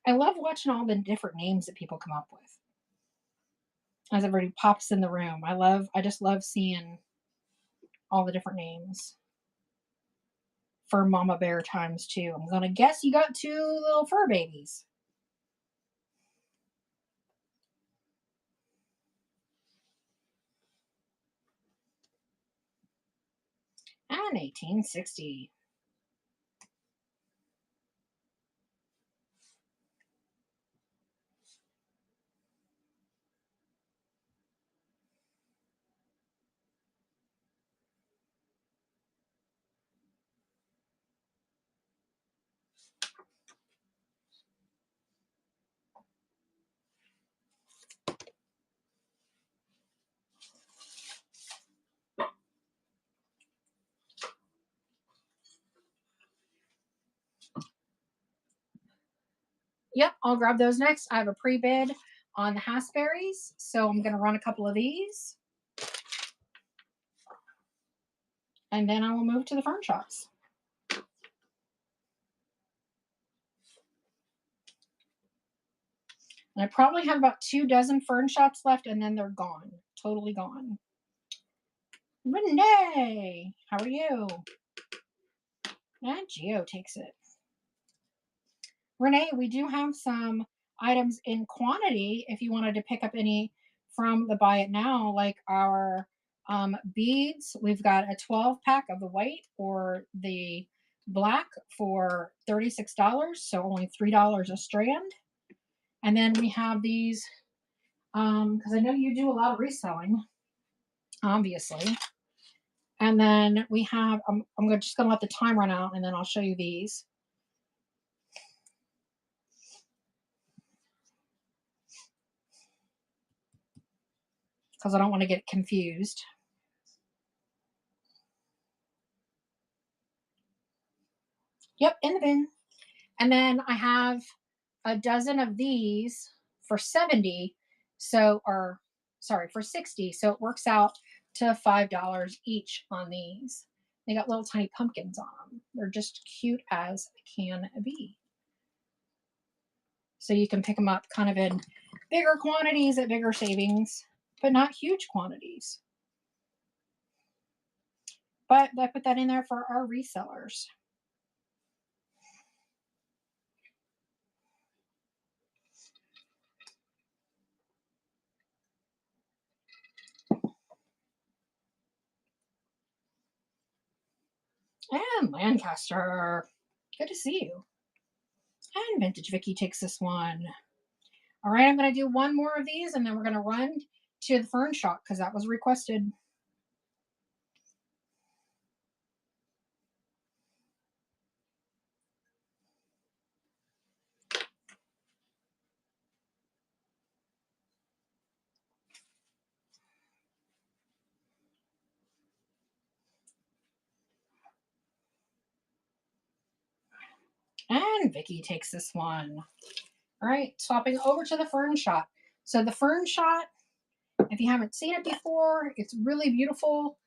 I love watching all the different names that people come up with as everybody pops in the room. I just love seeing all the different names for Mama Bear times 2. I'm gonna guess you got 2 little fur babies. And 1860. Yep, I'll grab those next. I have a pre-bid on the hassberries, so I'm going to run a couple of these. And then I will move to the fern shots. And I probably have about 2 dozen fern shots left, and then they're gone. Totally gone. Renee, how are you? And Geo takes it. Renee, we do have some items in quantity if you wanted to pick up any from the buy it now, like our beads. We've got a 12 pack of the white or the black for $36, so only $3 a strand. And then we have these, because I know you do a lot of reselling, obviously. And then we have, I'm just going to let the time run out and then I'll show you these. Because I don't want to get confused. Yep, in the bin. And then I have a dozen of these for 70. So, or sorry, for 60. So it works out to $5 each on these. They got little tiny pumpkins on them. They're just cute as can be. So you can pick them up kind of in bigger quantities at bigger savings, but not huge quantities. But I put that in there for our resellers. And Lancaster, good to see you. And Vintage Vicky takes this one. All right, I'm going to do one more of these, and then we're going to run to the fern shop because that was requested. And Vicky takes this one. All right, swapping over to the fern shot. So the fern shot, if you haven't seen it before, it's really beautiful.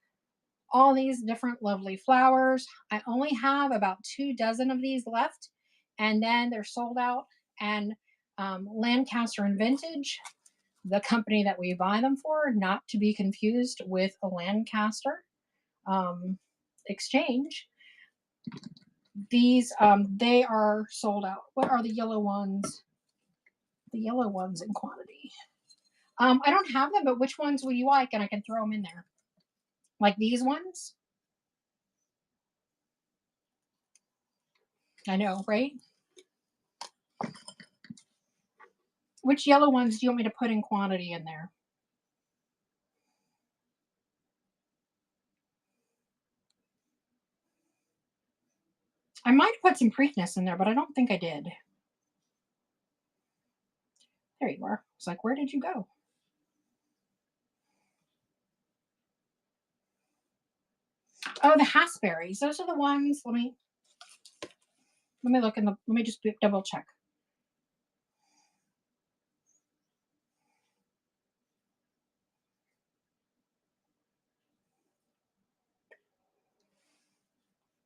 all these different lovely flowers. I only have about 2 dozen of these left, and then they're sold out. And Lancaster and Vintage, the company that we buy them for, not to be confused with a Lancaster exchange. These they are sold out. What are the yellow ones? The yellow ones in quantity. I don't have them, but which ones would you like? And I can throw them in there. Like these ones? I know, right? Which yellow ones do you want me to put in quantity in there? I might put some Preakness in there, but I don't think I did. There you are. It's like, where did you go? Oh, the hassberries. Those are the ones. Let me look in the. Let me just double check.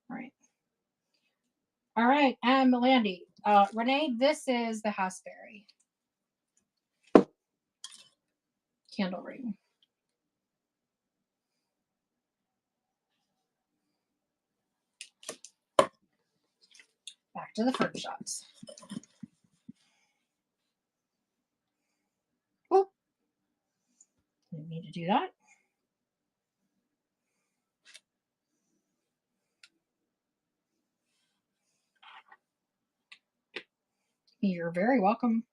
All right. All right, and Melandy. Renee, this is the hassberry candle ring. Back to the fruit shots. Oh, didn't need to do that. You're very welcome.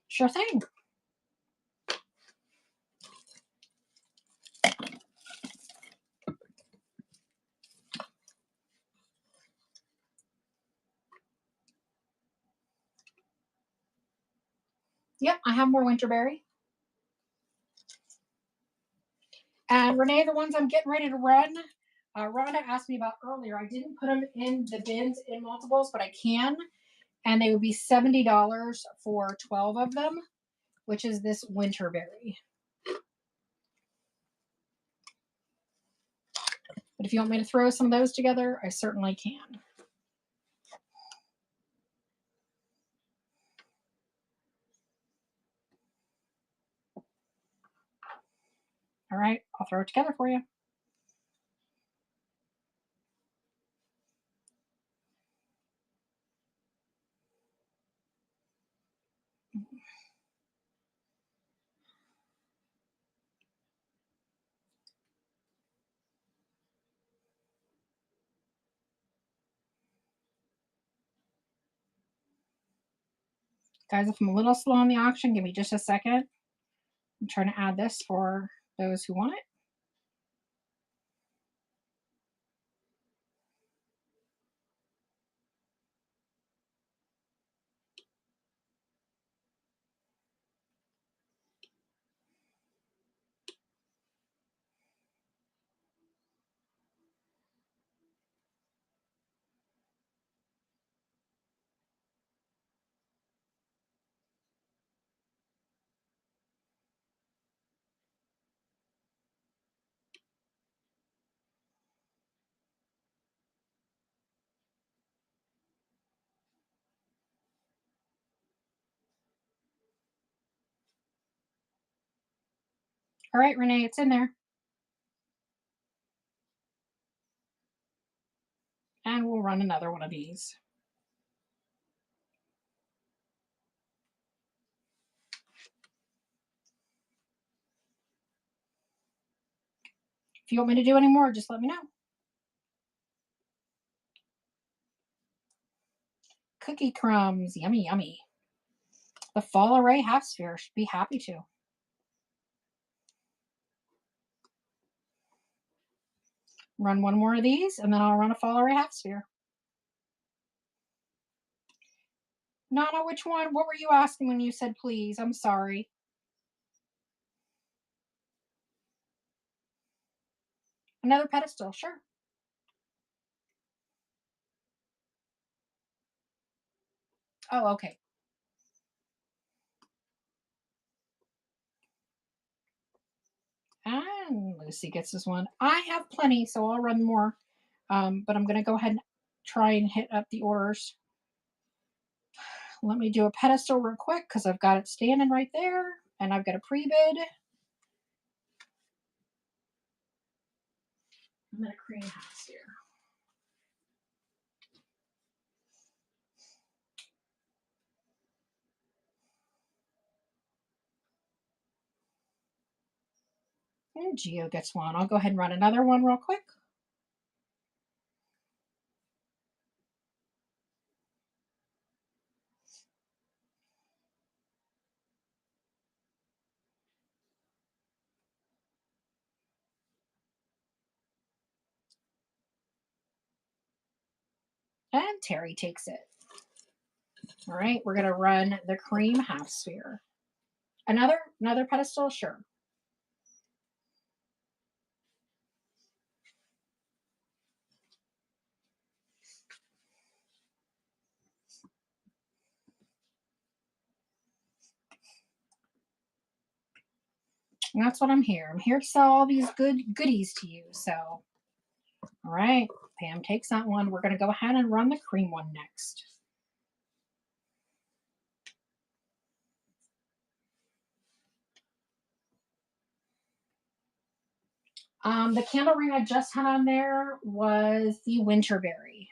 Sure thing. Yep, I have more winterberry. And Renee, the ones I'm getting ready to run, Rhonda asked me about earlier. I didn't put them in the bins in multiples, but I can. And they would be $70 for 12 of them, which is this winterberry. But if you want me to throw some of those together, I certainly can. All right, I'll throw it together for you. Guys, if I'm a little slow on the auction, give me just a second. I'm trying to add this for those who want it. All right, Renee, it's in there. And we'll run another one of these. If you want me to do any more, just let me know. Cookie crumbs, yummy, yummy. The fall array half sphere should be happy to. Run one more of these, and then I'll run a fall array half sphere. Nana, which one? What were you asking when you said please? I'm sorry. Another pedestal, sure. Oh, okay. And Lucy gets this one. I have plenty, so I'll run more. But I'm going to go ahead and try and hit up the orders. Let me do a pedestal real quick because I've got it standing right there and I've got a pre-bid. I'm going to cream house here. And Geo gets one. I'll go ahead and run another one real quick. And Terry takes it. All right, we're going to run the cream half sphere. Another pedestal? Sure. And that's what I'm here. I'm here to sell all these goodies to you. So, all right, Pam takes that one. We're going to go ahead and run the cream one next. The candle ring I just had on there was the Winterberry.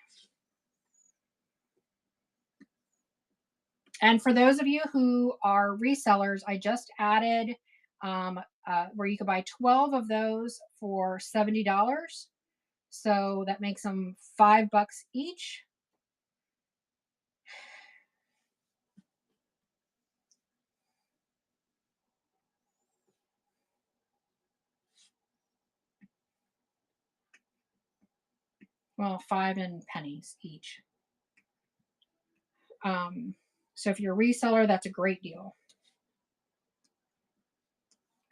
And for those of you who are resellers, I just added where you could buy 12 of those for $70. So that makes them $5 each. Well, 5 and pennies each. So if you're a reseller, that's a great deal.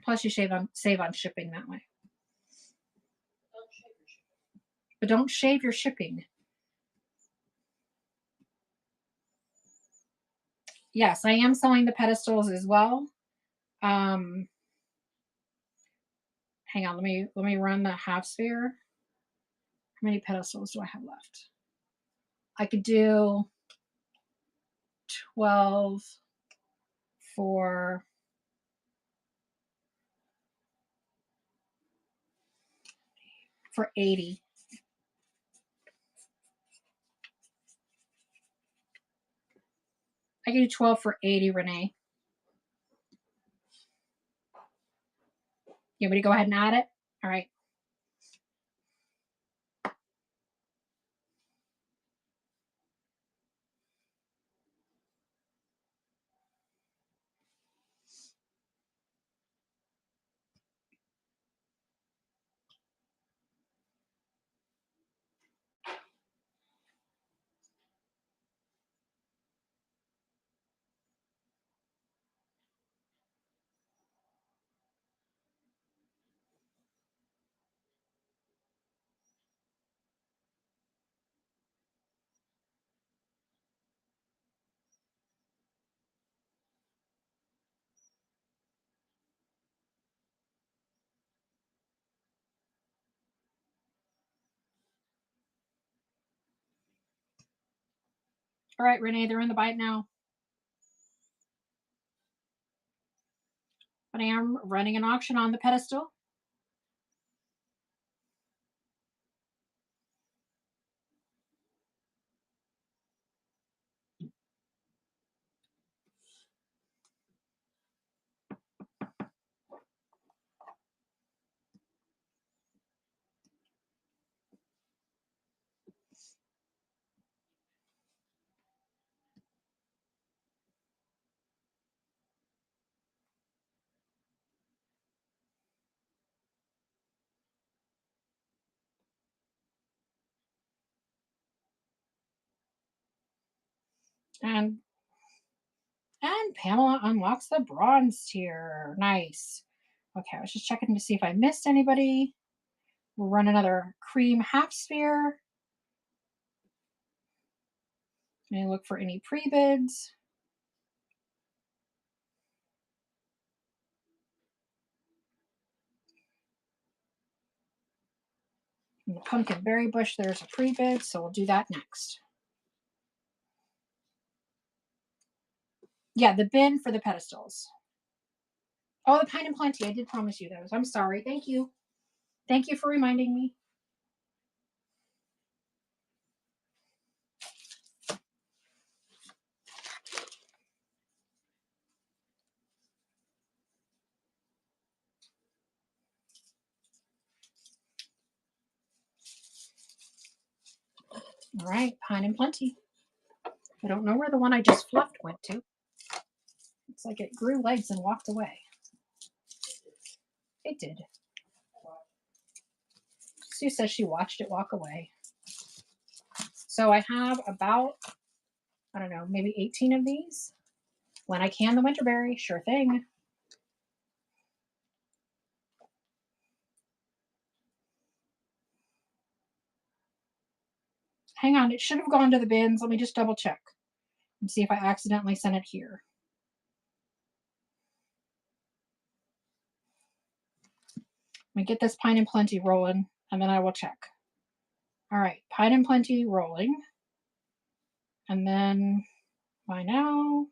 Plus, you save on shipping that way. But don't shave your shipping. Yes, I am selling the pedestals as well. Hang on, let me run the half sphere. How many pedestals do I have left? I could do 12 for $80. I could do 12 for $80, Renee. You want me to go ahead and add it? All right. All right, Renee, they're in the bite now. But I am running an auction on the pedestal. And Pamela unlocks the bronze tier. Nice. Okay, I was just checking to see if I missed anybody. We'll run another cream half sphere. And look for any pre-bids. And the pumpkin berry bush, there's a pre-bid, so we'll do that next. Yeah, the bin for the pedestals. Oh, the Pine and Plenty. I did promise you those. I'm sorry. Thank you. Thank you for reminding me. All right, Pine and Plenty. I don't know where the one I just fluffed went to. It's like it grew legs and walked away. It did. Sue says she watched it walk away. So I have about, I don't know, maybe 18 of these. When I can the winterberry, sure thing. Hang on, it should have gone to the bins. Let me just double check and see if I accidentally sent it here. Let me get this Pine and Plenty rolling, and then I will check. All right, Pine and Plenty rolling. And then by now,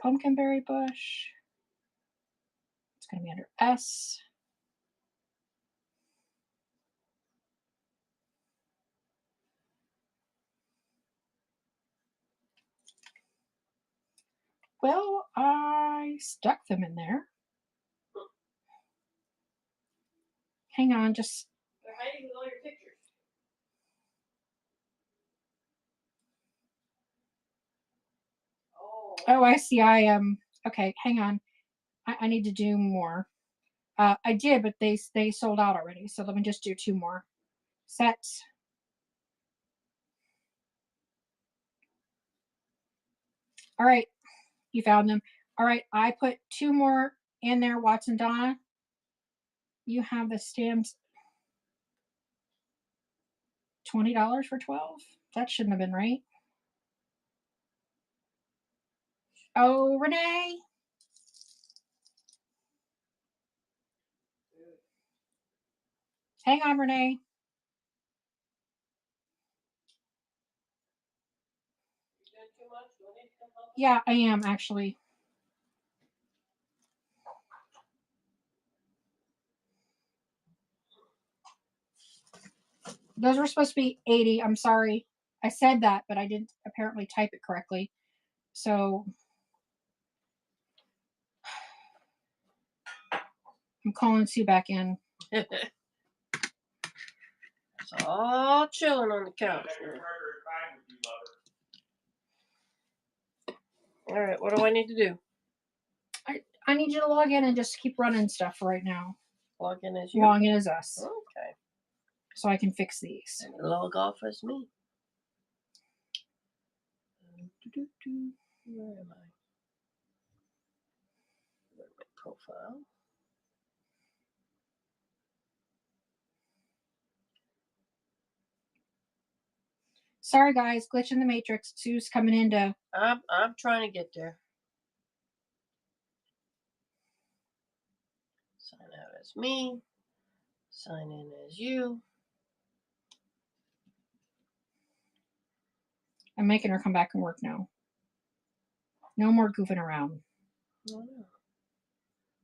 pumpkinberry bush. It's going to be under S. Well, I stuck them in there. Hang on, just. They're hiding with all your pictures. Oh, I see. Okay, hang on. I need to do more. I did, but they sold out already. So let me just do 2 more. Set. All right, you found them. All right, I put 2 more in there, Watson Donna. You have the stems. $20 for 12? That shouldn't have been right. Oh, Renee. Hang on, Renee. Yeah, I am actually. Those were supposed to be 80. I'm sorry. I said that, but I didn't apparently type it correctly. So I'm calling Sue back in. It's all chilling on the couch. All right, what do I need to do? I need you to log in and just keep running stuff right now. Log in as you? Log in as us. Okay. So I can fix these. And log off as me. Where am I? Where's my profile? Sorry guys, glitch in the matrix. Sue's coming in to. I'm trying to get there. Sign out as me. Sign in as you. I'm making her come back and work now. No more goofing around. Oh, no.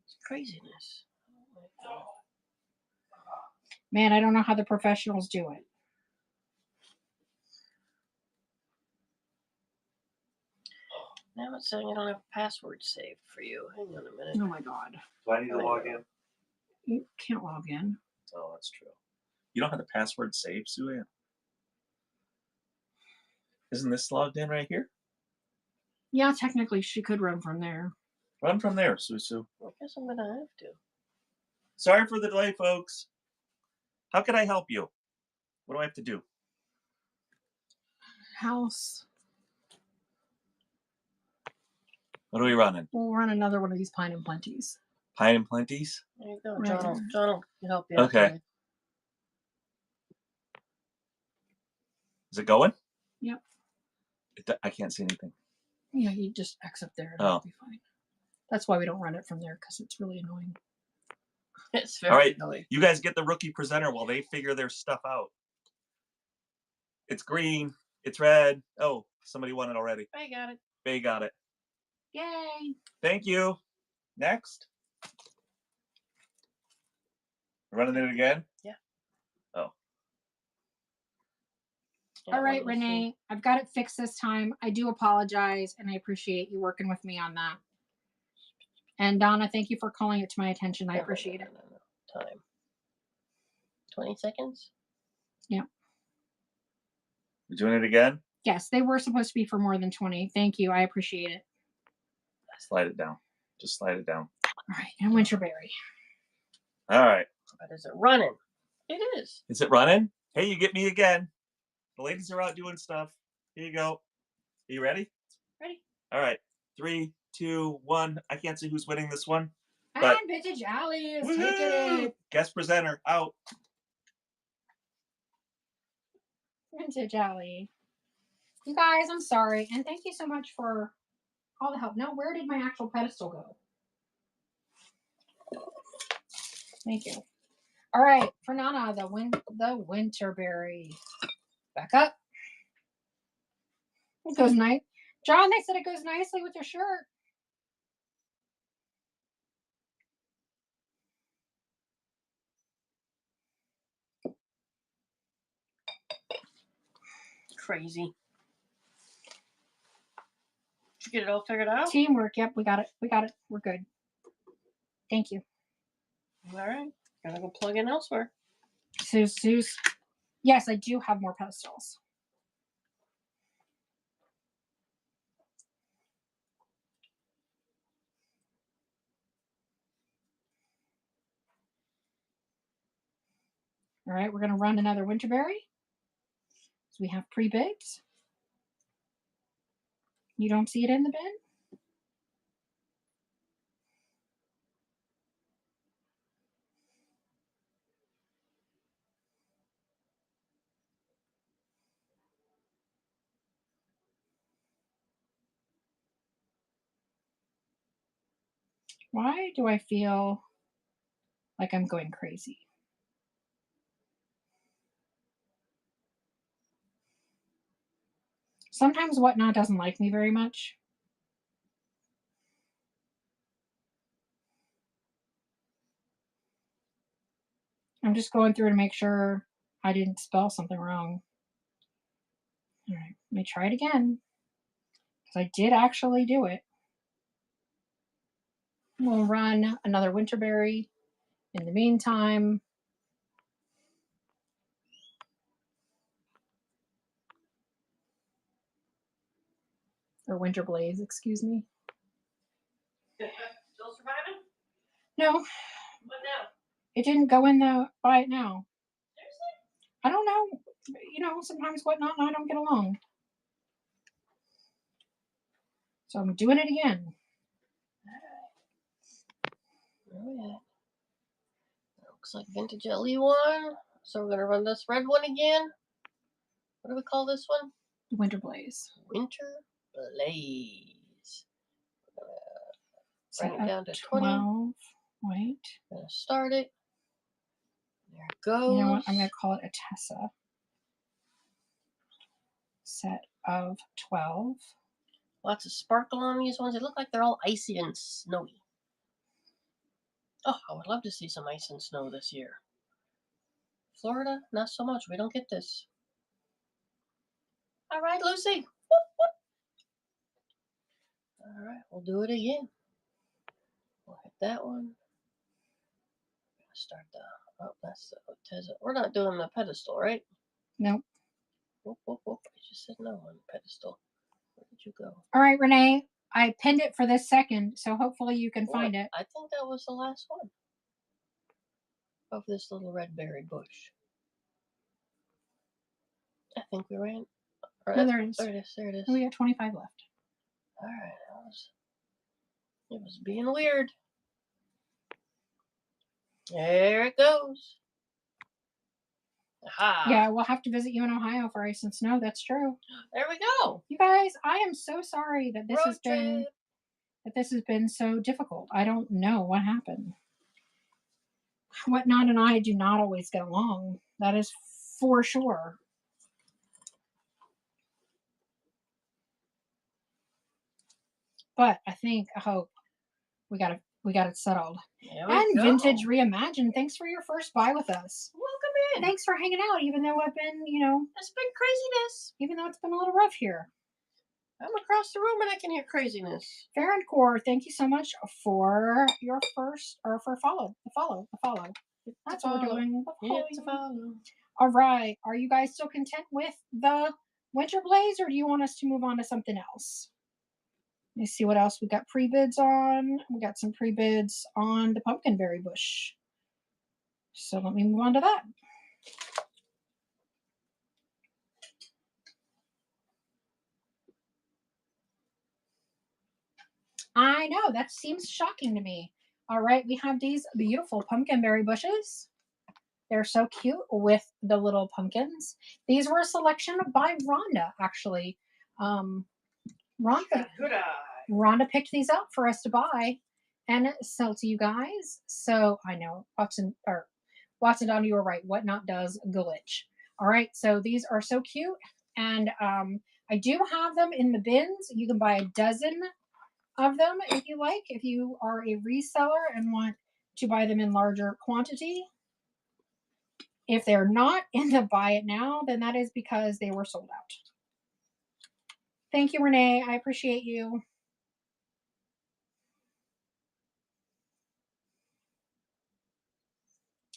It's craziness. Oh, Man, I don't know how the professionals do it. now it's saying I don't have a password saved for you. Hang on a minute. Oh my god. Do I need to log in? You can't log in. Oh, that's true. You don't have the password saved, Sue Ann? Isn't this logged in right here? Yeah, technically she could run from there. Run from there, Sue. I guess I'm gonna have to. Sorry for the delay, folks. How can I help you? What do I have to do? House. What are we running? We'll run another one of these Pine and Plenties. Pine and Plenties? There you go. Right. John will help you out. Okay. Today. Is it going? Yep. I can't see anything. Yeah, you just X up there and Oh. it'll be fine. That's why we don't run it from there, because it's really annoying. It's All very right, annoying. you guys get the rookie presenter while they figure their stuff out. It's green. It's red. Oh, somebody won it already. I got it. Bay got it. Yay! Thank you. Next. Running it again? Yeah. Oh. Yeah, All right, let me see. Renee, I've got it fixed this time. I do apologize, and I appreciate you working with me on that. And Donna, thank you for calling it to my attention. I appreciate it. No. Time. 20 seconds? We're doing it again? Yes, they were supposed to be for more than 20. Thank you. I appreciate it. Slide it down. Just slide it down. All right, and Winterberry. All right. But is it running? It is. Is it running? Hey, you get me again. The ladies are out doing stuff. Here you go. Are you ready? Ready? All right. 3, 2, 1. I can't see who's winning this one. But And Vintage Alley is woohoo! taking it. Guest presenter out. Vintage Alley. You guys, I'm sorry. And thank you so much for all the help. Now, where did my actual pedestal go? Thank you. All right, for Nana, the Winterberry. Back up. It goes nice. John, they said it goes nicely with your shirt. Crazy. Did you get it all figured out? Teamwork. Yep, we got it. We got it. We're good. Thank you. All right. Gotta go plug in elsewhere. Sue's. Yes, I do have more pedestals. All right, we're going to run another Winterberry. So we have pre-bids. You don't see it in the bin? Why do I feel like I'm going crazy? Sometimes Whatnot doesn't like me very much. I'm just going through to make sure I didn't spell something wrong. All right, let me try it again. Because I did actually do it. We'll run another Winterberry. In the meantime, or Winter Blaze, excuse me. Still surviving? No, What now? it didn't go in the buy it now. Seriously? I don't know. You know, sometimes Whatnot and I don't get along. So I'm doing it again. Oh, yeah. Looks like Vintage LE one. So we're gonna run this red one again. What do we call this one? Winter Blaze. Winter Blaze. Set Bring it up down to 20. 12. Wait. Gonna start it. There it goes. You know what? I'm going to call it a Tessa. Set of 12. Lots of sparkle on these ones. They look like they're all icy and snowy. Oh, I would love to see some ice and snow this year. Florida, not so much. We don't get this. All right, Lucy. Whoop, whoop. All right, we'll do it again. We'll hit that one. Start the. Oh, that's the Tessa. We're not doing the pedestal, right? Nope. Whoop, whoop, whoop. I just said no on the pedestal. Where did you go? All right, Renee. I pinned it for this second, so hopefully you can find it. I think that was the last one of this little red berry bush. I think we ran. No, there it is. There it is. There it is. Oh, we got 25 left. All right, it was being weird. There it goes. Aha. Yeah, we'll have to visit you in Ohio for ice and snow. That's true. There we go. You guys, I am so sorry that this Road has been trip. so difficult. I don't know what happened. Whatnot and I do not always get along. That is for sure. But I hope we got it settled. There we And go. Vintage Reimagined, thanks for your first buy with us. Welcome in. Thanks for hanging out, even though I've been, It's been craziness. even though it's been a little rough here. I'm across the room and I can hear craziness. Farron Core, thank you so much for your first, or for the follow. That's what we're doing. It's a follow. All right. Are you guys still content with the Winter Blaze, or do you want us to move on to something else? Let me see what else we got pre-bids on. We got some pre-bids on the pumpkinberry bush. So let me move on to that. I know, that seems shocking to me. All right, we have these beautiful pumpkinberry bushes. They're so cute with the little pumpkins. These were a selection by Rhonda, actually. Rhonda Good eye. Rhonda picked these up for us to buy and sell to you guys. So I know Watson Don, you were right. Whatnot does glitch. All right, so these are so cute, and I do have them in the bins. You can buy a dozen of them if you like. If you are a reseller and want to buy them in larger quantity. If they're not in the buy it now, then that is because they were sold out. Thank you, Renee. I appreciate you.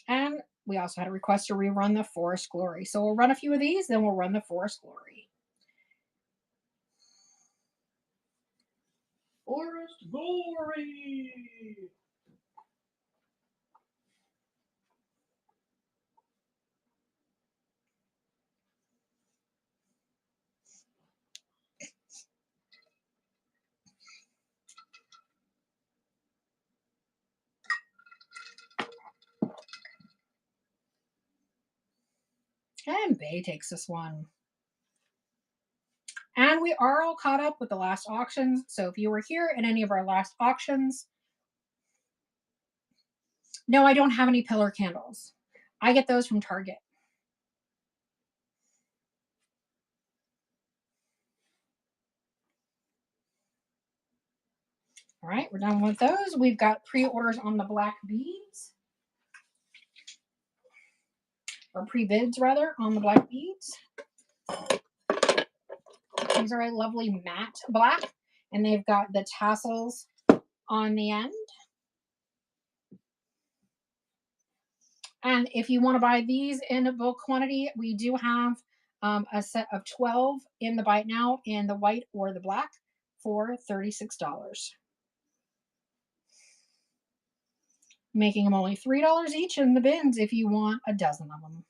And we also had a request to rerun the Forest Glory. So we'll run a few of these, then we'll run the Forest Glory. Forest Glory. And Bay takes this one. And we are all caught up with the last auctions. So if you were here in any of our last auctions, no, I don't have any pillar candles. I get those from Target. All right, we're done with those. We've got pre-orders on the black beads. Or pre-bids, rather, on the black beads. These are a lovely matte black, and they've got the tassels on the end. And if you want to buy these in bulk quantity, we do have a set of 12 in the bite now in the white or the black for $36. Making them only $3 each in the bins if you want a dozen of them.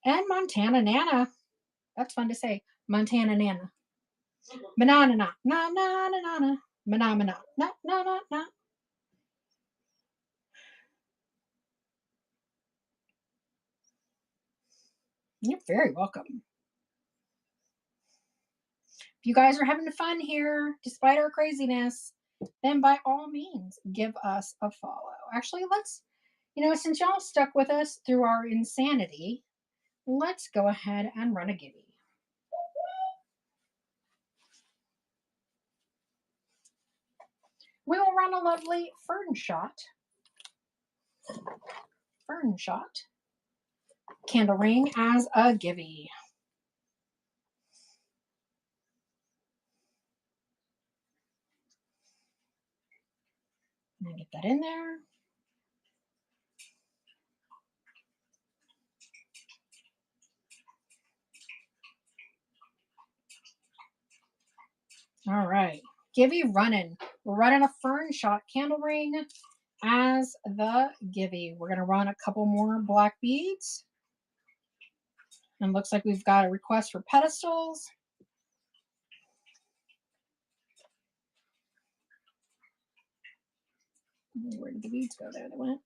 And Montana Nana. That's fun to say. Montana Nana. Banana na na na na na na. Banana na na na na na. You're very welcome. If you guys are having fun here, despite our craziness, then by all means, give us a follow. Actually, let's, since y'all stuck with us through our insanity, let's go ahead and run a gibby. We will run a lovely fern shot candle ring as a gibby. I'm gonna get that in there. All right, gibby running. We're running a fern shot candle ring as the gibby. We're gonna run a couple more black beads. And looks like we've got a request for pedestals. Where did the beads go? There they went.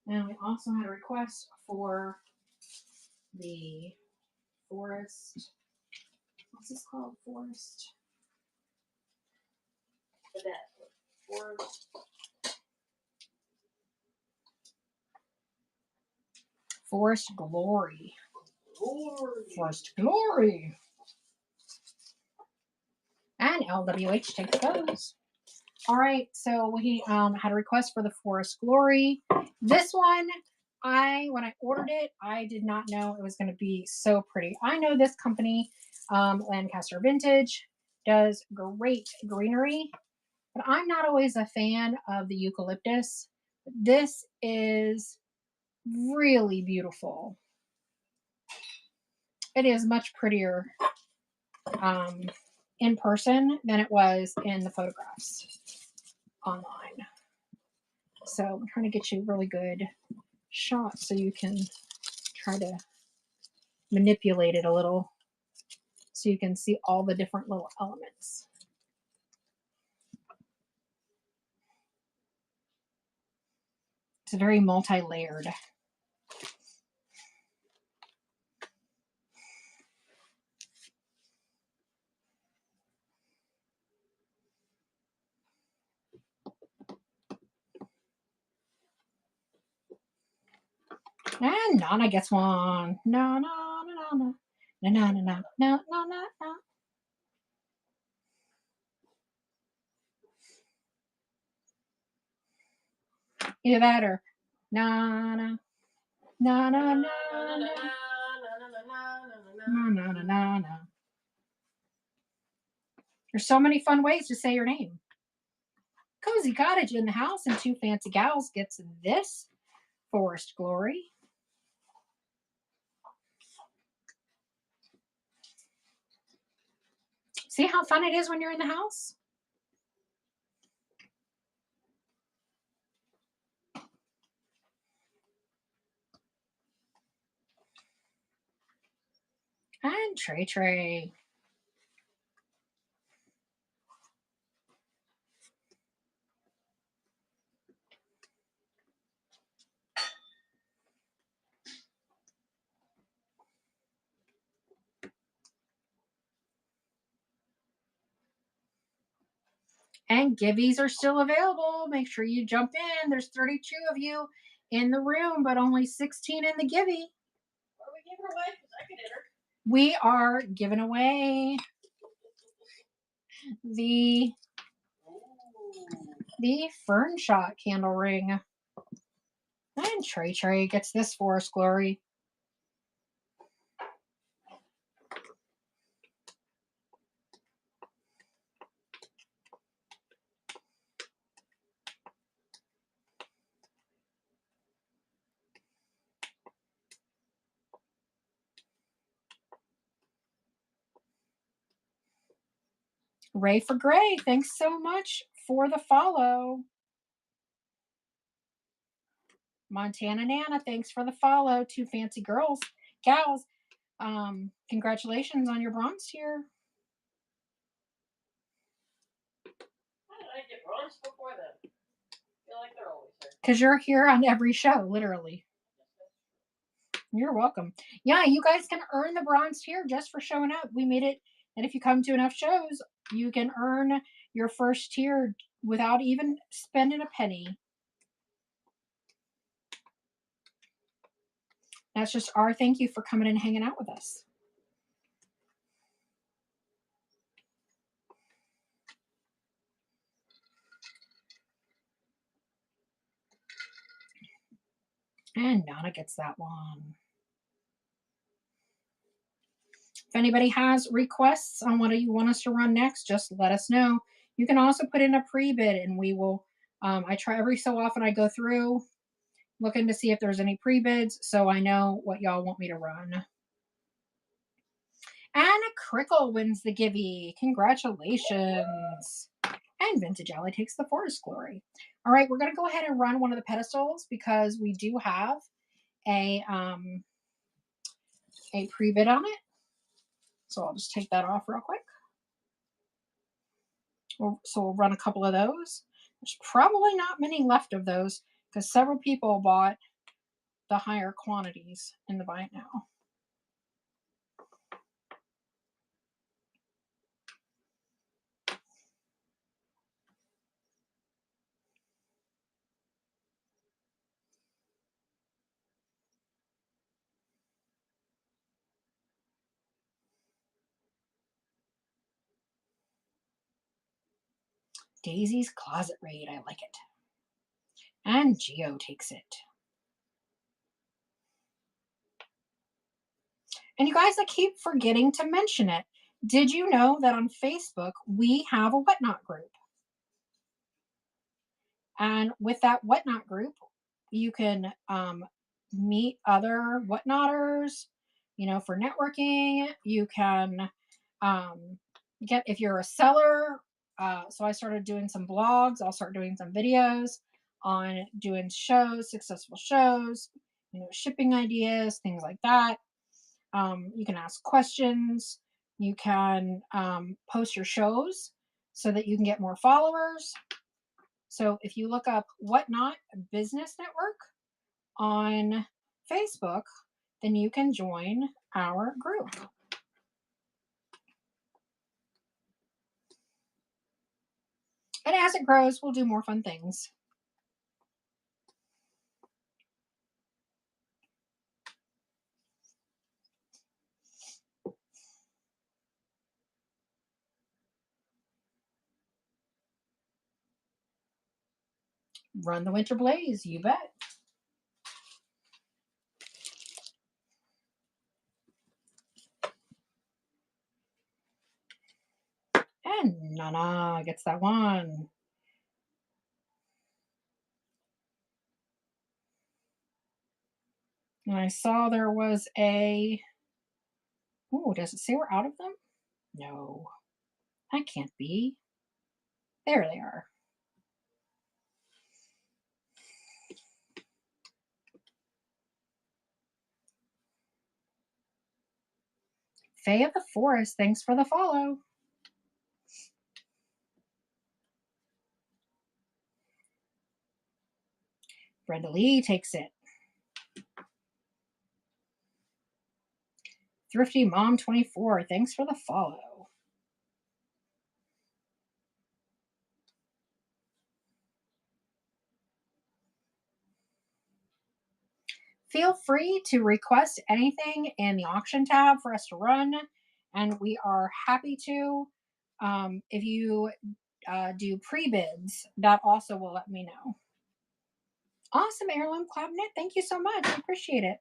And we also had a request for the Forest. What's this called? Forest. Forest Glory. Forest Glory. And LWH take those. All right, so we had a request for the Forest Glory. This one, when I ordered it, I did not know it was going to be so pretty. I know this company, Lancaster Vintage, does great greenery, but I'm not always a fan of the eucalyptus. This is really beautiful. It is much prettier in person than it was in the photographs online. So I'm trying to get you a really good shot so you can try to manipulate it a little so you can see all the different little elements. It's very multi-layered. And Nana gets one. No, no, no, no, no, no, no, no, no, no, no, no. Either that or Nana, no, no, no, no, no, no, no, no, no. There's so many fun ways to say your name. Cozy Cottage in the house and Two Fancy Gals gets this Forest Glory. See how fun it is when you're in the house? And Trey. And giveies are still available. Make sure you jump in. There's 32 of you in the room, but only 16 in the givey. What are we giving away? Because I could enter. We are giving away the Fern Shot candle ring. And Trey gets this Forest Glory. Ray for Gray, thanks so much for the follow. Montana Nana, thanks for the follow. Two Fancy Gals. Congratulations on your bronze tier. How did I get bronze before then? I feel like they're always there. Because you're here on every show, literally. You're welcome. Yeah, you guys can earn the bronze tier just for showing up. We made it, and if you come to enough shows, you can earn your first tier without even spending a penny. That's just our thank you for coming and hanging out with us. And Nana gets that one. If anybody has requests on what you want us to run next, just let us know. You can also put in a pre-bid and we will, I try every so often I go through looking to see if there's any pre-bids so I know what y'all want me to run. And Crickle wins the givey. Congratulations. And Vintage Alley takes the Forest Glory. All right, we're going to go ahead and run one of the pedestals because we do have a a pre-bid on it. So I'll just take that off real quick. So we'll run a couple of those. There's probably not many left of those because several people bought the higher quantities in the buy it now. Daisy's Closet Raid, I like it. And Geo takes it. And you guys, I keep forgetting to mention it. Did you know that on Facebook, we have a Whatnot group? And with that Whatnot group, you can meet other Whatnotters, you know, for networking. You can get, if you're a seller, so I started doing some blogs. I'll start doing some videos on doing shows, successful shows, you know, shipping ideas, things like that. You can ask questions. You can post your shows so that you can get more followers. So if you look up Whatnot Business Network on Facebook, then you can join our group. And as it grows, we'll do more fun things. Run the winter blaze, you bet. And Nana gets that one. And I saw there was a, oh, does it say we're out of them? No, that can't be. There they are. Faye of the Forest, thanks for the follow. Brenda Lee takes it. Thrifty Mom 24, thanks for the follow. Feel free to request anything in the auction tab for us to run, and we are happy to. If you do pre-bids, that also will let me know. Awesome, Heirloom Cloud Knit. Thank you so much. I appreciate it.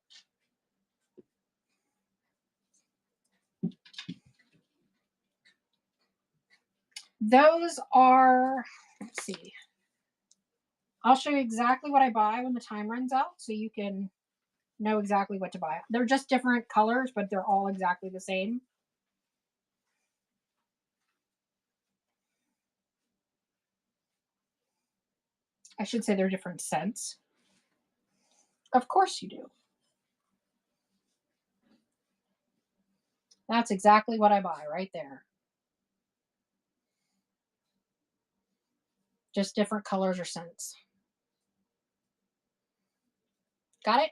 Those are, let's see. I'll show you exactly what I buy when the time runs out so you can know exactly what to buy. They're just different colors, but they're all exactly the same. I should say they're different scents. Of course you do. That's exactly what I buy right there. Just different colors or scents. Got it?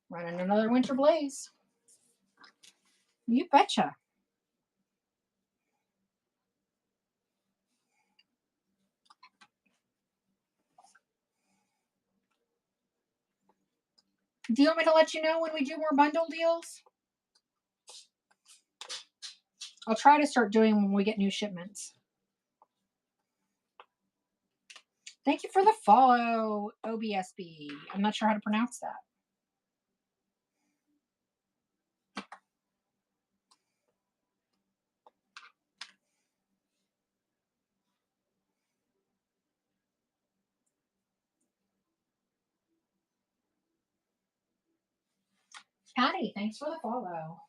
Running another winter blaze. You betcha. Do you want me to let you know when we do more bundle deals? I'll try to start doing when we get new shipments. Thank you for the follow, OBSB. I'm not sure how to pronounce that. Patty, thanks for the follow.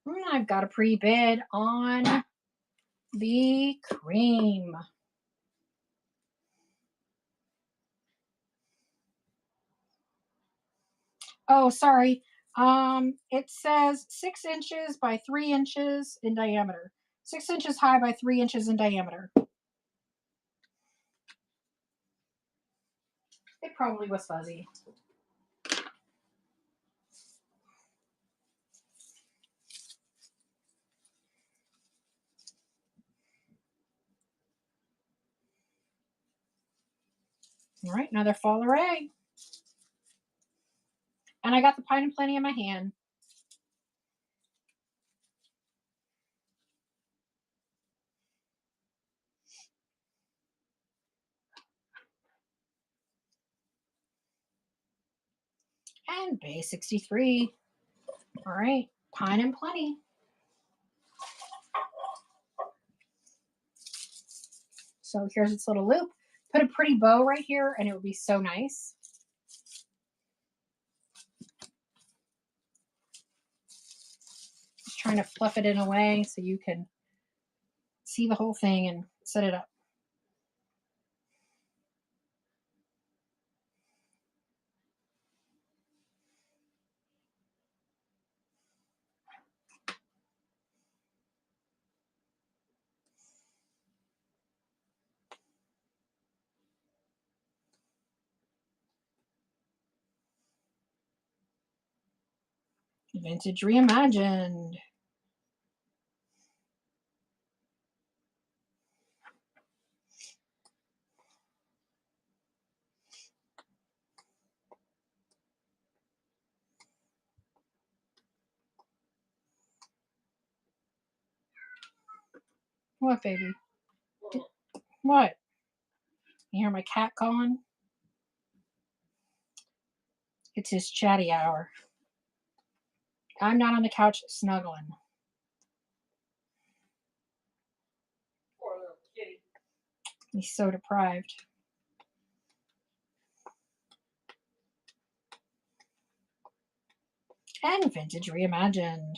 And I've got a pre-bid on the cream. Oh, sorry. It says 6 inches by 3 inches in diameter. 6 inches high by 3 inches in diameter. It probably was fuzzy. All right, another fall array. And I got the Pine and Plenty in my hand. And Bay 63. All right, Pine and Plenty. So here's its little loop. Put a pretty bow right here and it would be so nice. Just trying to fluff it in a way so you can see the whole thing and set it up. Vintage Reimagined. What, baby? What? You hear my cat calling? It's his chatty hour. I'm not on the couch snuggling. Poor little kitty. He's so deprived. And Vintage Reimagined.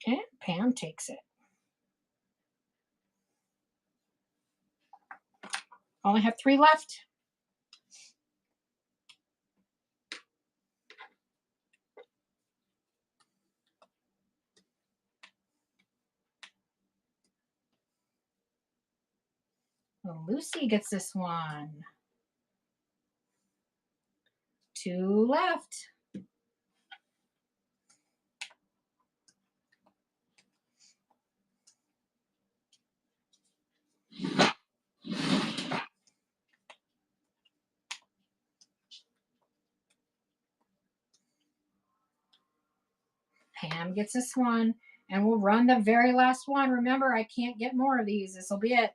And Pam takes it. Only have 3 left. Well, Lucy gets this one. 2 left. Pam gets this one. And we'll run the very last one. Remember, I can't get more of these. This will be it.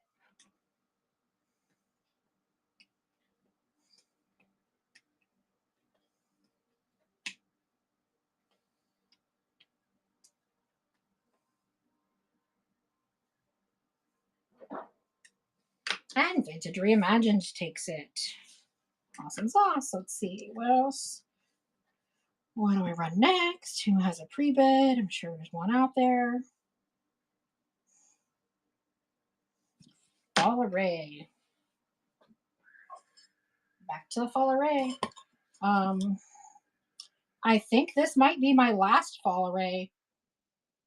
And Vintage Reimagined takes it. Awesome sauce. Let's see. What else? What do we run next? Who has a pre-bid? I'm sure there's one out there. Fall array. Back to the fall array. I think this might be my last fall array,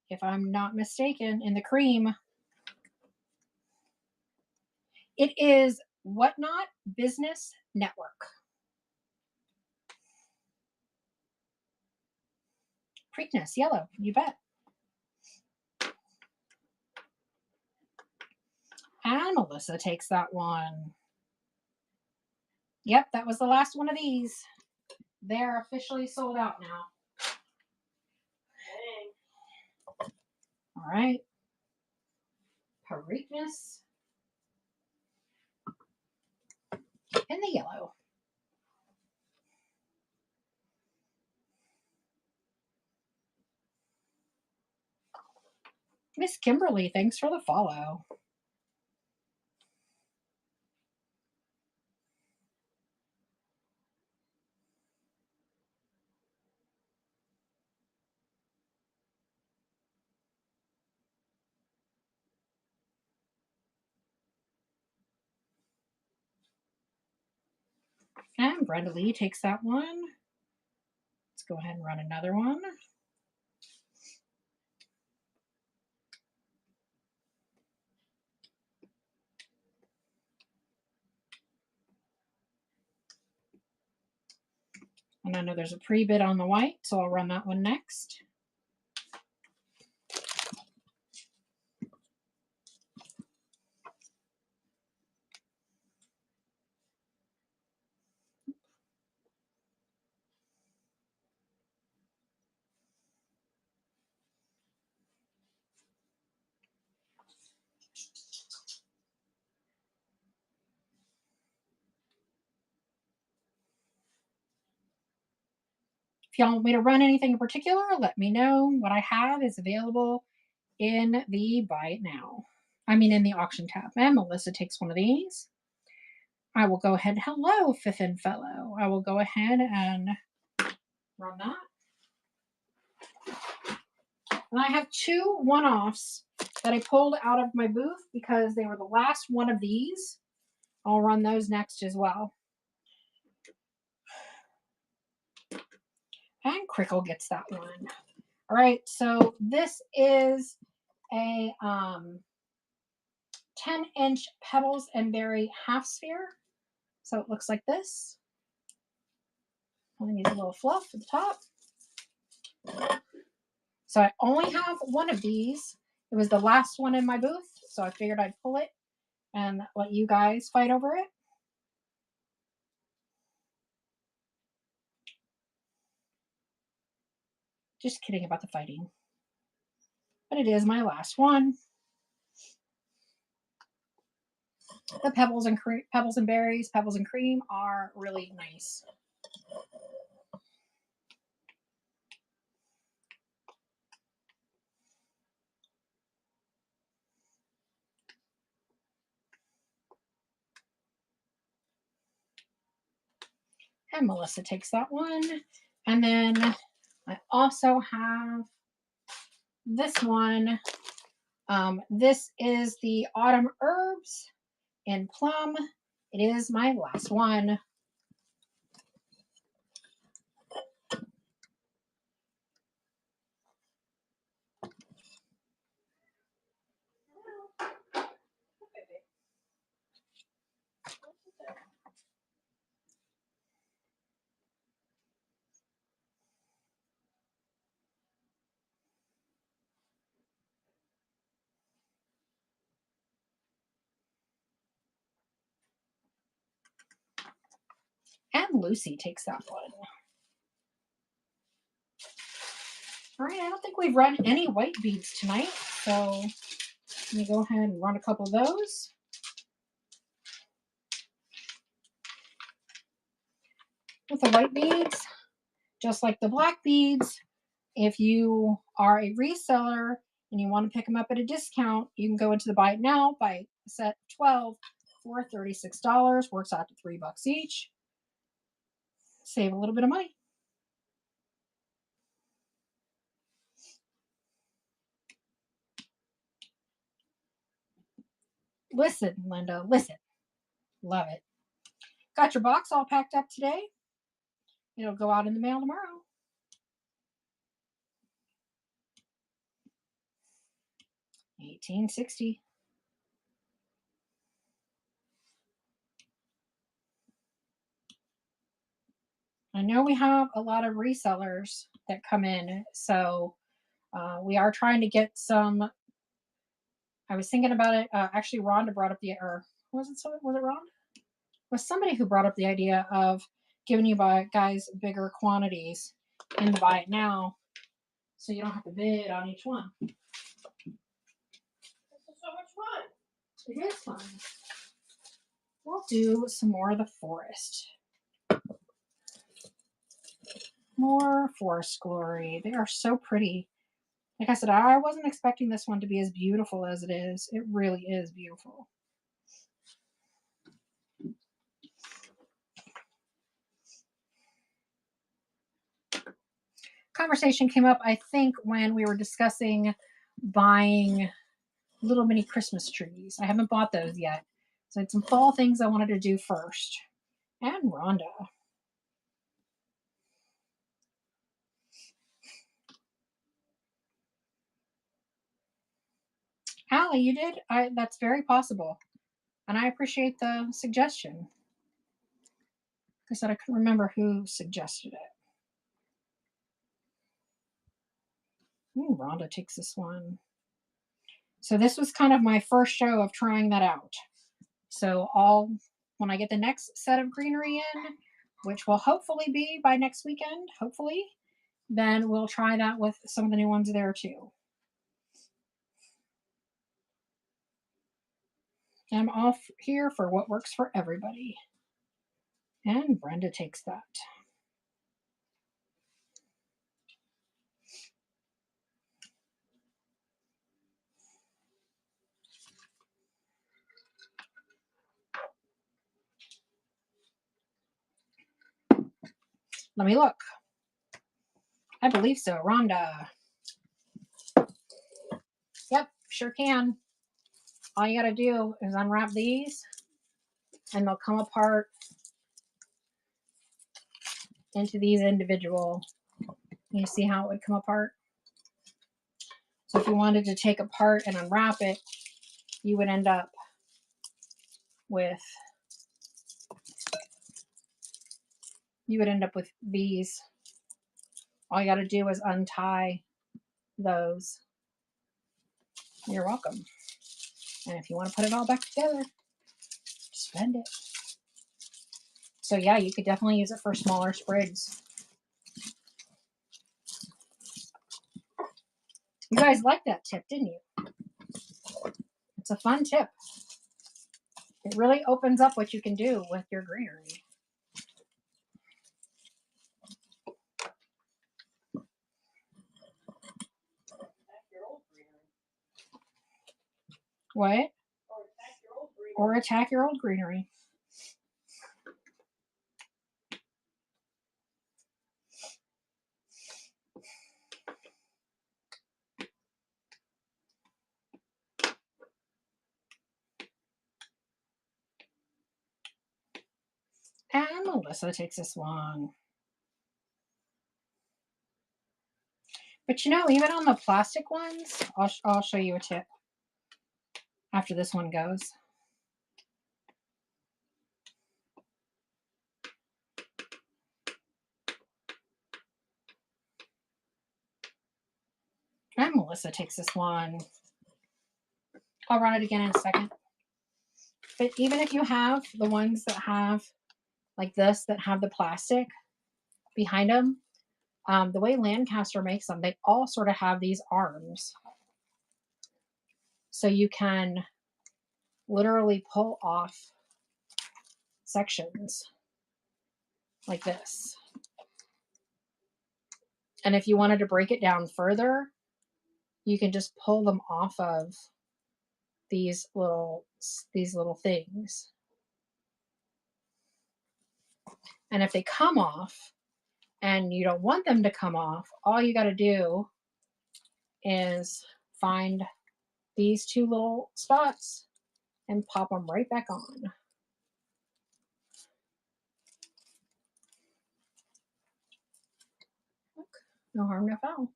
if I'm not mistaken, in the cream. It is Whatnot Business Network. Preakness, yellow, you bet. And Melissa takes that one. Yep, that was the last one of these. They're officially sold out now. Dang. All right. Preakness in the yellow. Miss Kimberly, thanks for the follow. And Brenda Lee takes that one. Let's go ahead and run another one. And I know there's a pre-bid on the white, so I'll run that one next. If y'all want me to run anything in particular, let me know. What I have is available in the buy it now. I mean, in the auction tab. And Melissa takes one of these. I will go ahead. Hello, Fiffin Fellow. I will go ahead and run that. And I have two one-offs that I pulled out of my booth because they were the last one of these. I'll run those next as well. And Crickle gets that one. All right, so this is a 10-inch Pebbles and Berry half sphere. So it looks like this. Only needs a little fluff at the top. So I only have one of these. It was the last one in my booth, so I figured I'd pull it and let you guys fight over it. Just kidding about the fighting. But it is my last one. The Pebbles and Berries, Pebbles and Cream are really nice. And Melissa takes that one. And then I also have this one. This is the Autumn Herbs in Plum. It is my last one. And Lucy takes that one. All right, I don't think we've run any white beads tonight, so let me go ahead and run a couple of those. With the white beads, just like the black beads, if you are a reseller and you want to pick them up at a discount, you can go into the buy it now, buy a set of 12 for $36. Works out to $3 each. Save a little bit of money. Listen, Linda, listen. Love it. Got your box all packed up today. It'll go out in the mail tomorrow. $18.60. I know we have a lot of resellers that come in, so we are trying to get some. I was thinking about it. Actually, Rhonda brought up or was it Rhonda? Was somebody who brought up the idea of giving you guys bigger quantities in the buy it now, so you don't have to bid on each one. This is so much fun. It is fun. We'll do some more of the forest. More Forest Glory. They are so pretty. Like I said, I wasn't expecting this one to be as beautiful as it is. It really is beautiful. Conversation came up, I think, when we were discussing buying little mini Christmas trees. I haven't bought those yet. So I had some fall things I wanted to do first. And Rhonda. Allie, you did? That's very possible. And I appreciate the suggestion. Like I said, I couldn't remember who suggested it. Rhonda takes this one. So this was kind of my first show of trying that out. So when I get the next set of greenery in, which will hopefully be by next weekend, hopefully, then we'll try that with some of the new ones there too. I'm off here for what works for everybody. And Brenda takes that. Let me look. I believe so. Rhonda. Yep, sure can. All you got to do is unwrap these and they'll come apart into these individual. You see how it would come apart? So if you wanted to take apart and unwrap it, you would end up with these. All you got to do is untie those. You're welcome. And if you want to put it all back together, just bend it. So yeah, you could definitely use it for smaller sprigs. You guys liked that tip, didn't you? It's a fun tip. It really opens up what you can do with your greenery. What? Or attack your old greenery. And Melissa takes this one. But you know, even on the plastic ones, I'll show you a tip after this one goes. And Melissa takes this one. I'll run it again in a second. But even if you have the ones that have like this, that have the plastic behind them, the way Lancaster makes them, they all sort of have these arms. So you can literally pull off sections like this. And if you wanted to break it down further, you can just pull them off of these little things. And if they come off and you don't want them to come off, all you got to do is find these two little spots and pop them right back on. Look, no harm, no foul.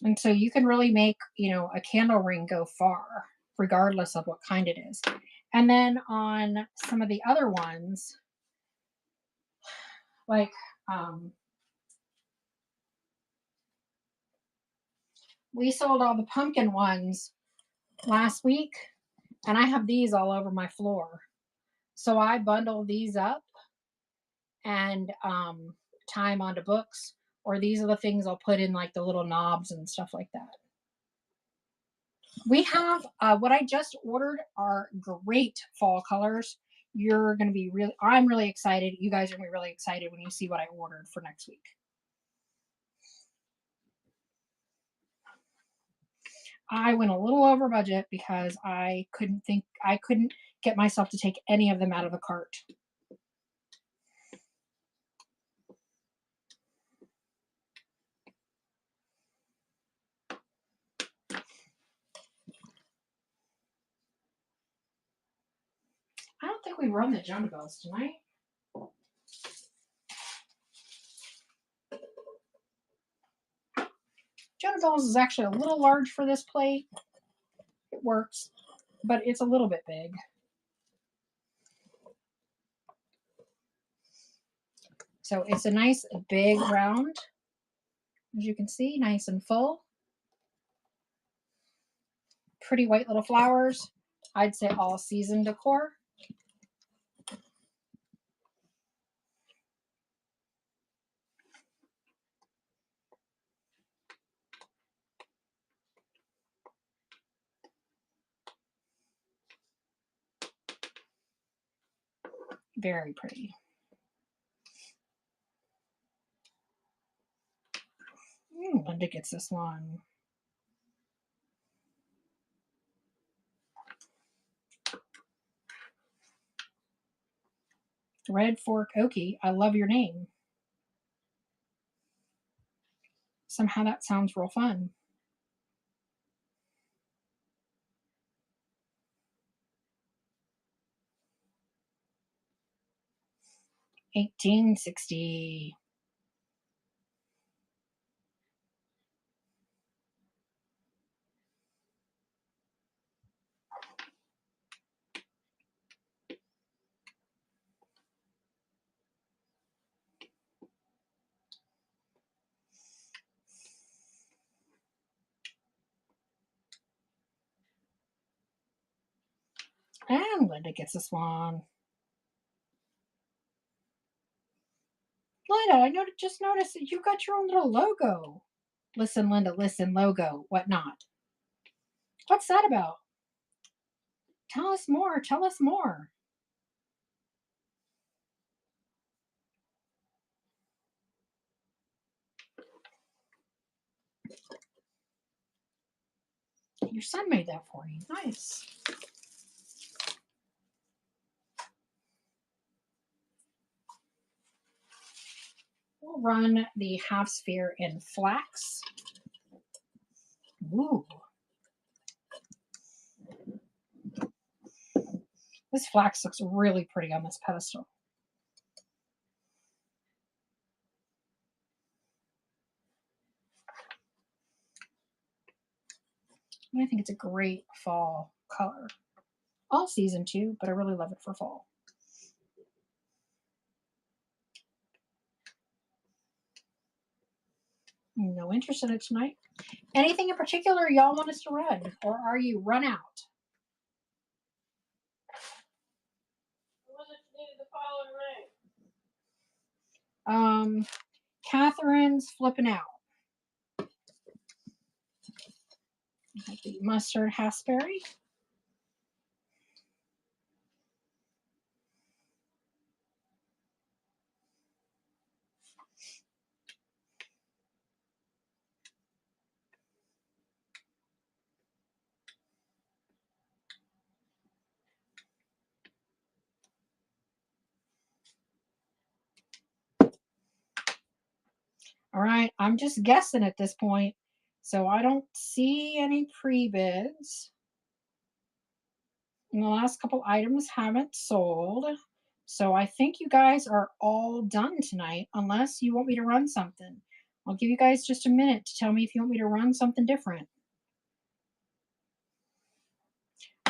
And so you can really make, you know, a candle ring go far, regardless of what kind it is. And then on some of the other ones, like we sold all the pumpkin ones last week, and I have these all over my floor. So I bundle these up and tie them onto books, or these are the things I'll put in like the little knobs and stuff like that. We have what I just ordered are great fall colors. You're going to be I'm really excited. You guys are going to be really excited when you see what I ordered for next week. I went a little over budget because I couldn't get myself to take any of them out of the cart. I don't think we run the Jonah Bells tonight. Jonah Bells is actually a little large for this plate. It works, but it's a little bit big. So it's a nice big round, as you can see, nice and full. Pretty white little flowers. I'd say all season decor. Very pretty. Linda gets this one. Red Fork Oakie, I love your name. Somehow that sounds real fun. $18.60. And Linda gets this one. Linda, I just noticed that you got your own little logo. Listen, Linda, listen, logo, whatnot. What's that about? Tell us more. Tell us more. Your son made that for you. Nice. We'll run the half sphere in flax. Ooh. This flax looks really pretty on this pedestal. I think it's a great fall color. All season too, but I really love it for fall. No interest in it tonight. Anything in particular y'all want us to run, or are you run out? Catherine's flipping out. The mustard hassberry. All right, I'm just guessing at this point, so I don't see any pre-bids. And the last couple items haven't sold, so I think you guys are all done tonight, unless you want me to run something. I'll give you guys just a minute to tell me if you want me to run something different.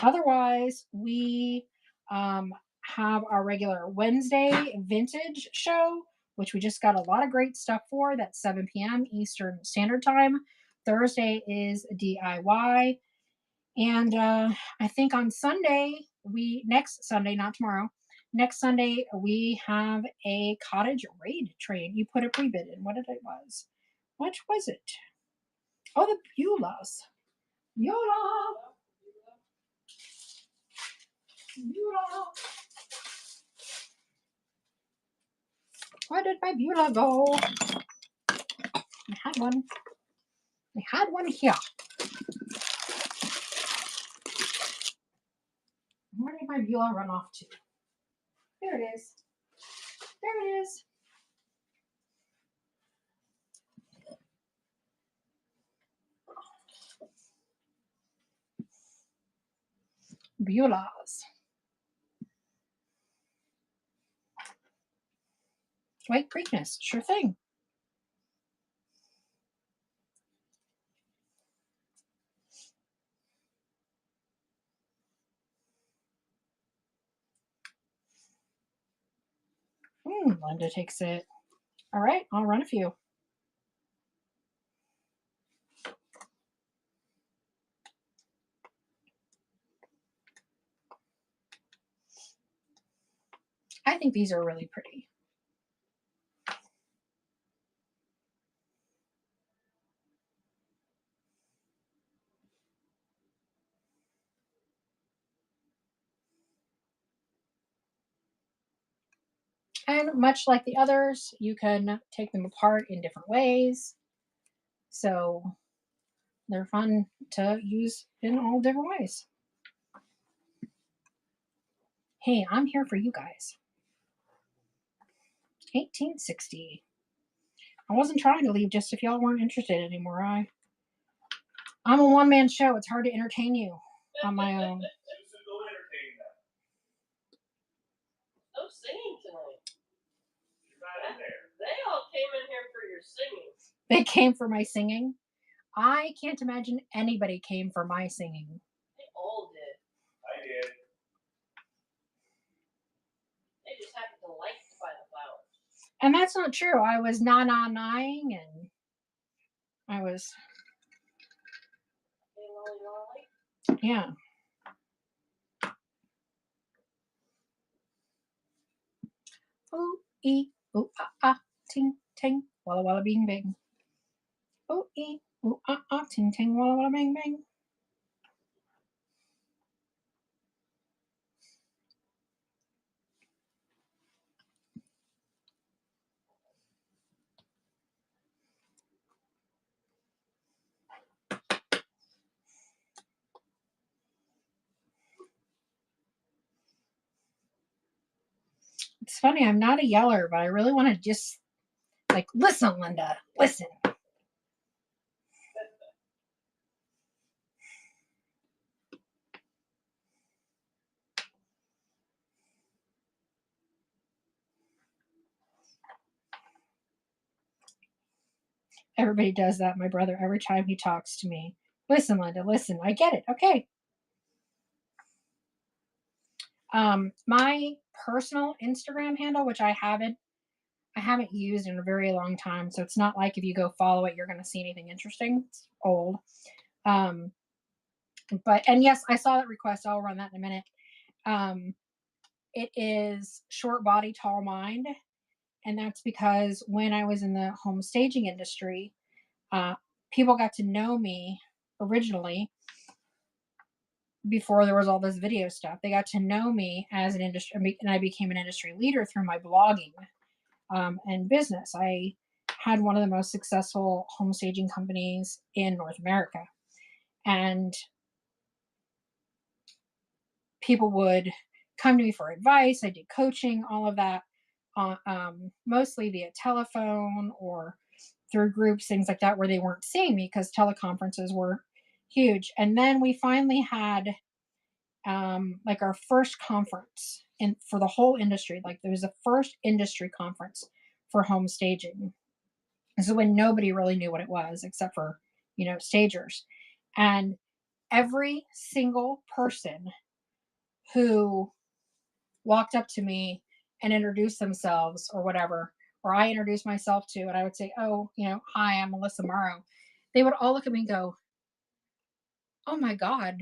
Otherwise, we have our regular Wednesday vintage show, which we just got a lot of great stuff for. That's 7 p.m. Eastern Standard Time. Thursday is DIY. And I think on Sunday, next Sunday, not tomorrow, next Sunday, we have a cottage raid trade. You put a pre-bid in. What was? What was it? Oh, the Beulahs. Beulah. Beulah. Where did my Beulah go? I had one. I had one here. my Beulah run off to? There it is. There it is. Beulahs. White Preakness, sure thing. Linda takes it. All right, I'll run a few. I think these are really pretty. And much like the others, you can take them apart in different ways. So they're fun to use in all different ways. Hey, I'm here for you guys. 1860. I wasn't trying to leave just if y'all weren't interested anymore. I'm a one-man show. It's hard to entertain you on my own. No singing tonight. They all came in here for your singing. They came for my singing. I can't imagine anybody came for my singing. They all did. I did. They just happened to like to buy the flowers. And that's not true. I was na-na-naing and I was, yeah. Ooh, ee, ooh, ah, ah, ting, ting, walla, walla, bing, bing. Ooh, ee, ooh, ah, ah, ting, ting, walla, walla, bing, bing. It's funny, I'm not a yeller, but I really want to just, like, listen, Linda, listen. Everybody does that, my brother, every time he talks to me. Listen, Linda, listen. I get it. Okay. My personal Instagram handle, which I haven't used in a very long time, so it's not like if you go follow it, you're going to see anything interesting. It's old. But and yes, I saw that request. I'll run that in a minute. It is Short Body, Tall Mind, and that's because when I was in the home staging industry, people got to know me originally before there was all this video stuff. They got to know me as an industry, and I became an industry leader through my blogging and business. I had one of the most successful home staging companies in North America, and people would come to me for advice. I did coaching, all of that, mostly via telephone or through groups, things like that, where they weren't seeing me because teleconferences were huge. And then we finally had like our first conference for the whole industry. Like there was the first industry conference for home staging. This is when nobody really knew what it was except for, stagers. And every single person who walked up to me and introduced themselves or whatever, or I introduced myself to, and I would say, oh, hi, I'm Melissa Morrow. They would all look at me and go, oh my God,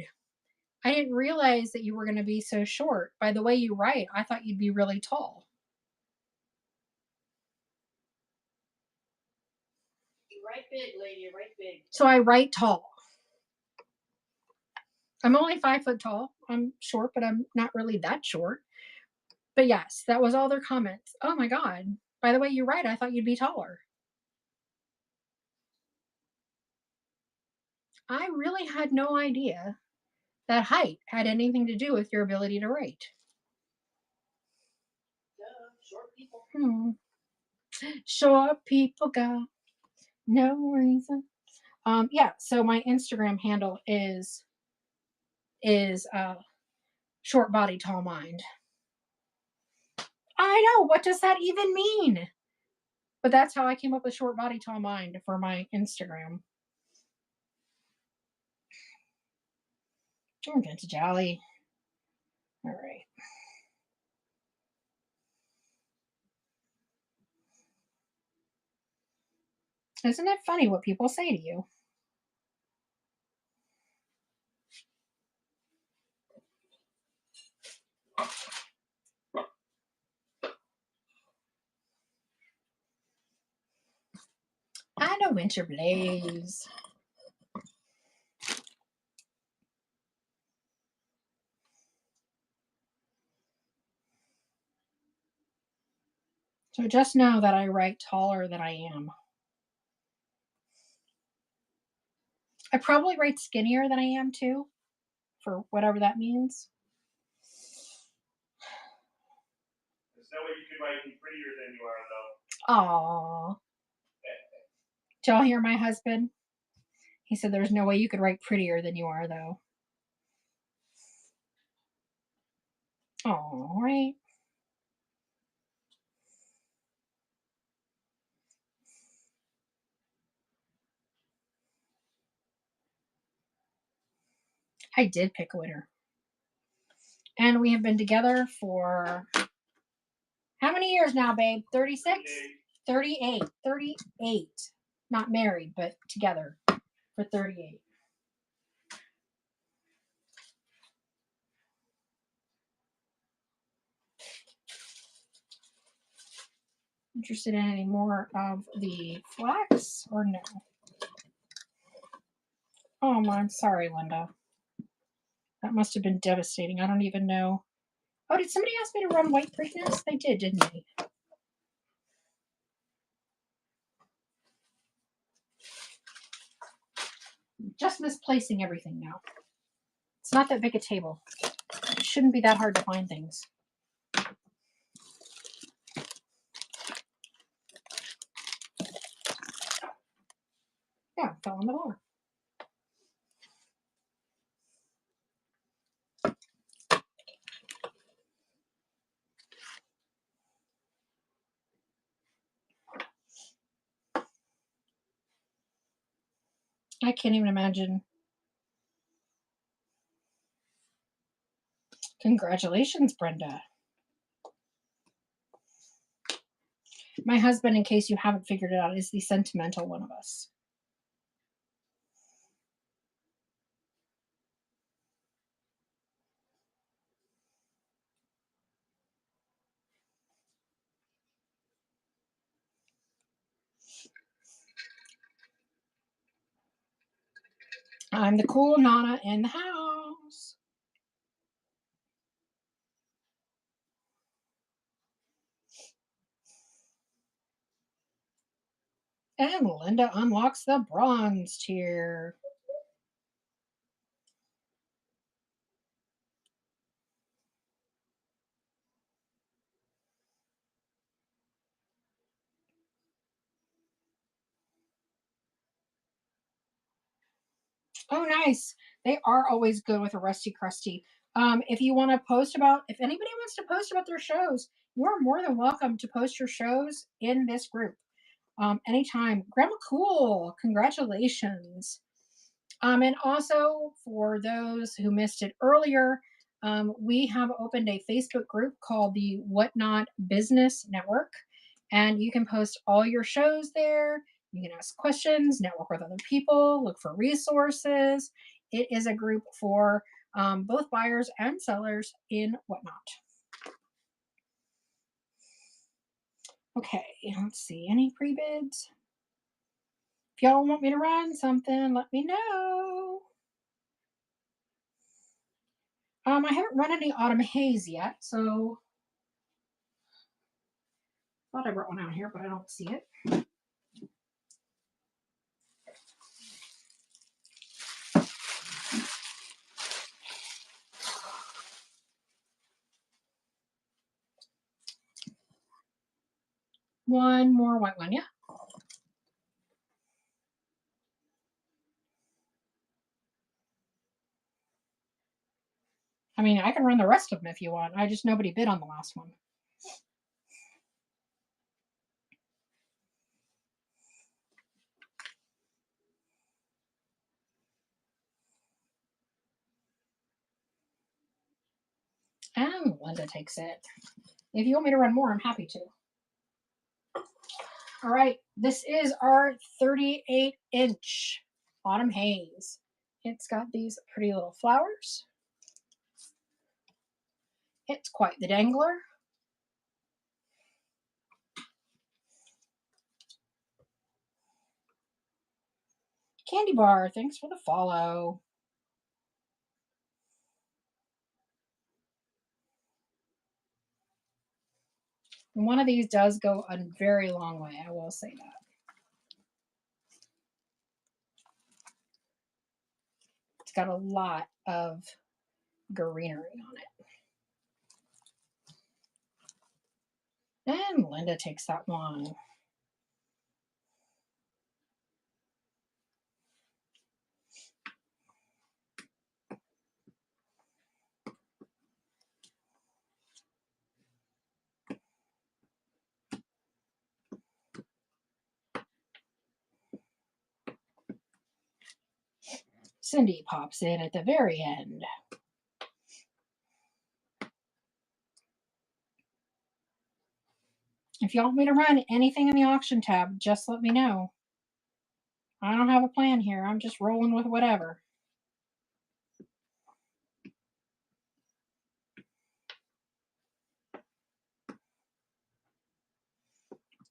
I didn't realize that you were going to be so short. By the way you write, I thought you'd be really tall. You write big, lady. You write big. So I write tall. I'm only 5 foot tall. I'm short, but I'm not really that short. But yes, that was all their comments. Oh my God. By the way you write, I thought you'd be taller. I really had no idea that height had anything to do with your ability to write. Yeah, short people. Short people got no reason. Yeah, so my Instagram handle is short body, tall mind. I know, what does that even mean? But that's how I came up with short body, tall mind for my Instagram. Oh, that's jolly. All right. Isn't it funny what people say to you? I know winter blaze. So just know that I write taller than I am. I probably write skinnier than I am too, for whatever that means. There's no way you could write any prettier than you are, though. Aww. Did y'all hear my husband? He said there's no way you could write prettier than you are, though. All right. I did pick a winner. And we have been together for how many years now, babe? 36? 38. 38. Not married, but together for 38. Interested in any more of the flax or no? Oh, I'm sorry, Linda. That must have been devastating. I don't even know. Oh, did somebody ask me to run white prettiness? They did, didn't they? Just misplacing everything now. It's not that big a table. It shouldn't be that hard to find things. Yeah, it fell on the floor. I can't even imagine. Congratulations, Brenda. My husband, in case you haven't figured it out, is the sentimental one of us. I'm the cool Nana in the house. And Linda unlocks the bronze tier. Oh, nice. They are always good with a rusty crusty. If you want to post about, if anybody wants to post about their shows, you are more than welcome to post your shows in this group. Anytime. Grandma Cool, congratulations. And also for those who missed it earlier, we have opened a Facebook group called the Whatnot Business Network, and you can post all your shows there. You can ask questions, network with other people, look for resources. It is a group for both buyers and sellers in Whatnot. Okay, let's see. Any pre-bids? If y'all want me to run something, let me know. I haven't run any Autumn Haze yet, so thought I brought one out here, but I don't see it. One more white one, yeah. I mean, I can run the rest of them if you want. Nobody bid on the last one. And Linda takes it. If you want me to run more, I'm happy to. All right, this is our 38-inch Autumn Haze. It's got these pretty little flowers. It's quite the dangler. Candy bar, thanks for the follow. And one of these does go a very long way, I will say that. It's got a lot of greenery on it. And Linda takes that one. Cindy pops in at the very end. If you want me to run anything in the auction tab, just let me know. I don't have a plan here. I'm just rolling with whatever.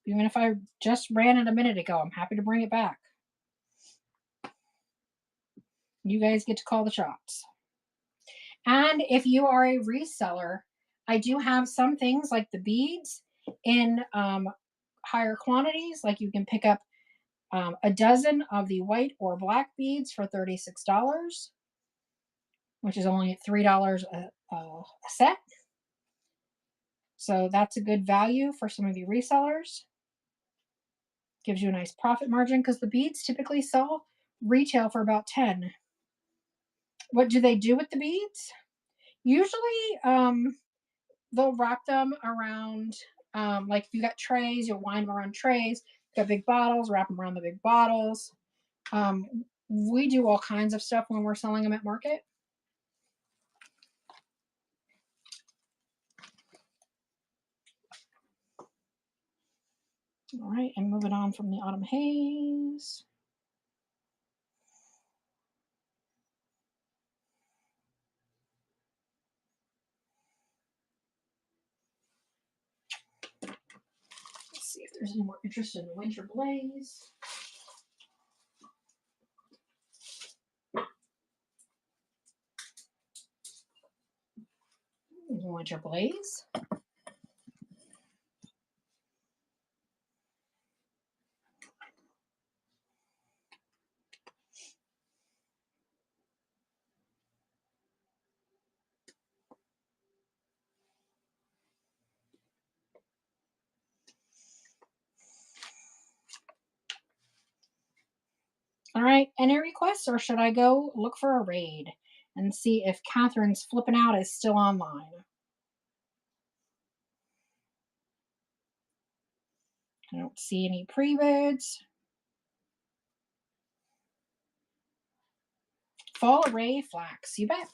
Even if I just ran it a minute ago, I'm happy to bring it back. You guys get to call the shots. And if you are a reseller, I do have some things like the beads in higher quantities. Like you can pick up a dozen of the white or black beads for $36, which is only $3 a set. So that's a good value for some of you resellers. Gives you a nice profit margin because the beads typically sell retail for about 10. What do they do with the beads? Usually they'll wrap them around, like if you got trays, you'll wind them around trays. Got big bottles, wrap them around the big bottles. We do all kinds of stuff when we're selling them at market. All right, and moving on from the Autumn Haze. Let's see if there's any more interest in the Winter Blaze. Winter Blaze. All right, any requests, or should I go look for a raid and see if Catherine's flipping out is still online? I don't see any pre-bids. Fall Array Flax, you bet.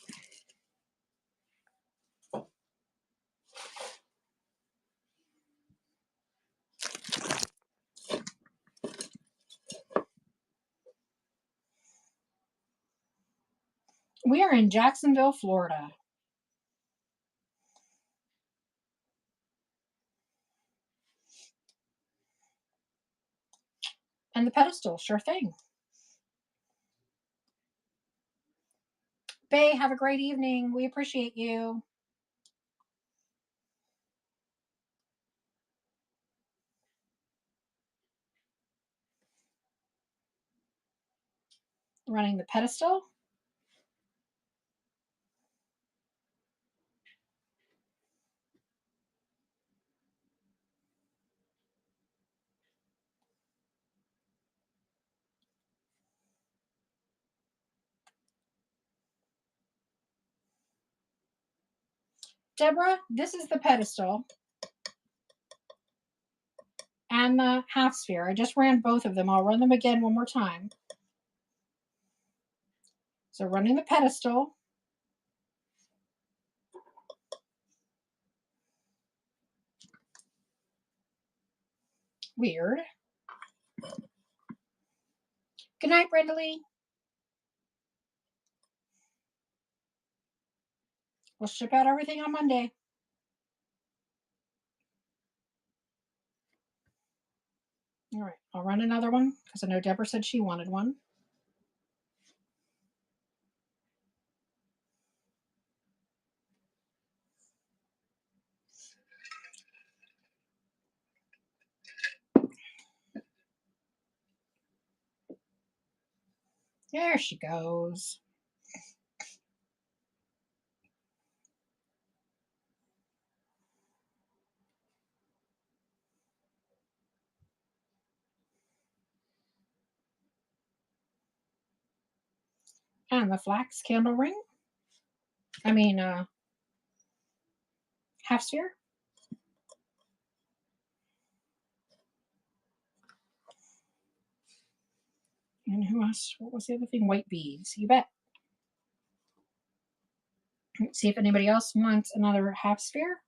We are in Jacksonville, Florida. And the pedestal, sure thing. Bay, have a great evening. We appreciate you. Running the pedestal. Deborah, this is the pedestal and the half sphere. I just ran both of them. I'll run them again one more time. So running the pedestal. Weird. Good night, Brenda Lee. We'll ship out everything on Monday. All right, I'll run another one because I know Deborah said she wanted one. There she goes. And the flax candle ring. I mean, half sphere. And who else? What was the other thing? White beads. You bet. Let's see if anybody else wants another half sphere.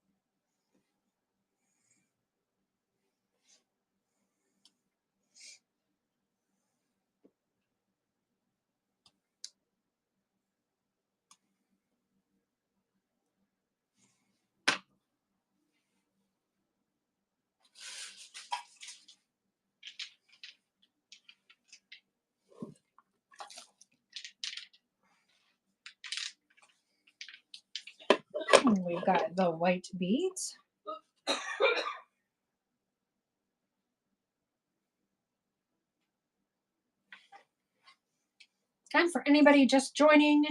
And we've got the white beads. And for anybody just joining,